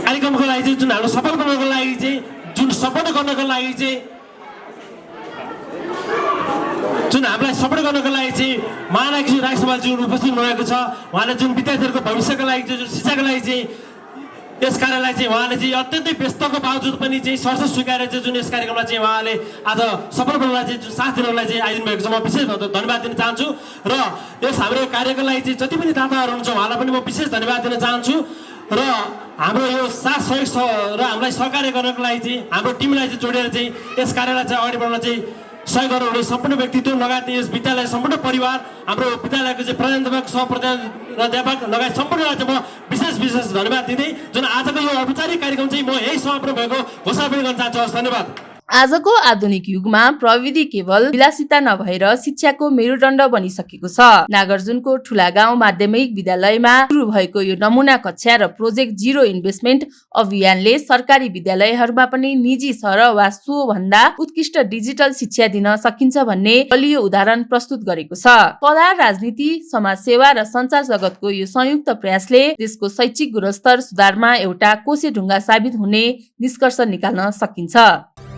Speaker 9: कार्यक्रमको लागि चाहिँ जुन हाम्रो सफल बनाउनको लागि चाहिँ जुन सपोर्ट गर्नको लागि चाहिँ जुन हामीलाई सपोर्ट गर्नको लागि चाहिँ महानायक श्री राई समालज्यू उपस्थित हुनुभएको छ। उहाँले जुन विद्यार्थीहरूको भविष्यको लागि जुन शिक्षाको लागि चाहिँ यस कार्यलाई चाहिँ उहाँले चाहिँ अत्यन्तै व्यस्तको बावजुद पनि चाहिँ सरसर स्वीकारेर चाहिँ जुन यस कार्यक्रमलाई चाहिँ उहाँले आज सफल बनाउनलाई चाहिँ साथ दिनलाई चाहिँ आइदिनु भएको छ। म विशेष धन्यवाद दिन चाहन्छु र यस हाम्रो कार्यको लागि चाहिँ जति पनि दाताहरू हुनुहुन्छ उहाँलाई पनि म विशेष धन्यवाद दिन चाहन्छु र हाम्रो यो साथ सहयोग र हामीलाई सहकार्य गर्नको लागि चाहिँ हाम्रो टिमलाई चाहिँ जोडेर चाहिँ यस कार्यलाई चाहिँ अगाडि बढाउन चाहिँ सहयोग गर्नुहुने सम्पूर्ण व्यक्तित्व लगायत यस विद्यालय सम्पूर्ण परिवार, हाम्रो विद्यालयको चाहिँ प्रधानाध्यापक, सहप्रधानाध्यापक लगायत सम्पूर्णलाई चाहिँ म विशेष धन्यवाद दिँदै जुन आजको यो औपचारिक कार्यक्रम चाहिँ म यही समापन भएको घोषणा पनि गर्न चाहन्छु। धन्यवाद।
Speaker 1: आजको आधुनिक युगमा प्रविधि केवल विलासिता नभएर शिक्षाको मेरुदण्ड बनिसकेको छ। नागार्जुनको ठुला गाउँ माध्यमिक विद्यालयमा सुरु भएको यो नमुना कक्षा र प्रोजेक्ट जिरो इन्भेस्टमेन्ट अभियानले सरकारी विद्यालयहरूमा पनि निजी स्तर वा सो भन्दा उत्कृष्ट डिजिटल शिक्षा दिन सकिन्छ भन्ने बलियो उदाहरण प्रस्तुत गरेको छ। कला, राजनीति, समाज सेवा र सञ्चार जगतको यो संयुक्त प्रयासले देशको शैक्षिक गुणस्तर सुधारमा एउटा कोसे ढुङ्गा साबित हुने निष्कर्ष निकाल्न सकिन्छ।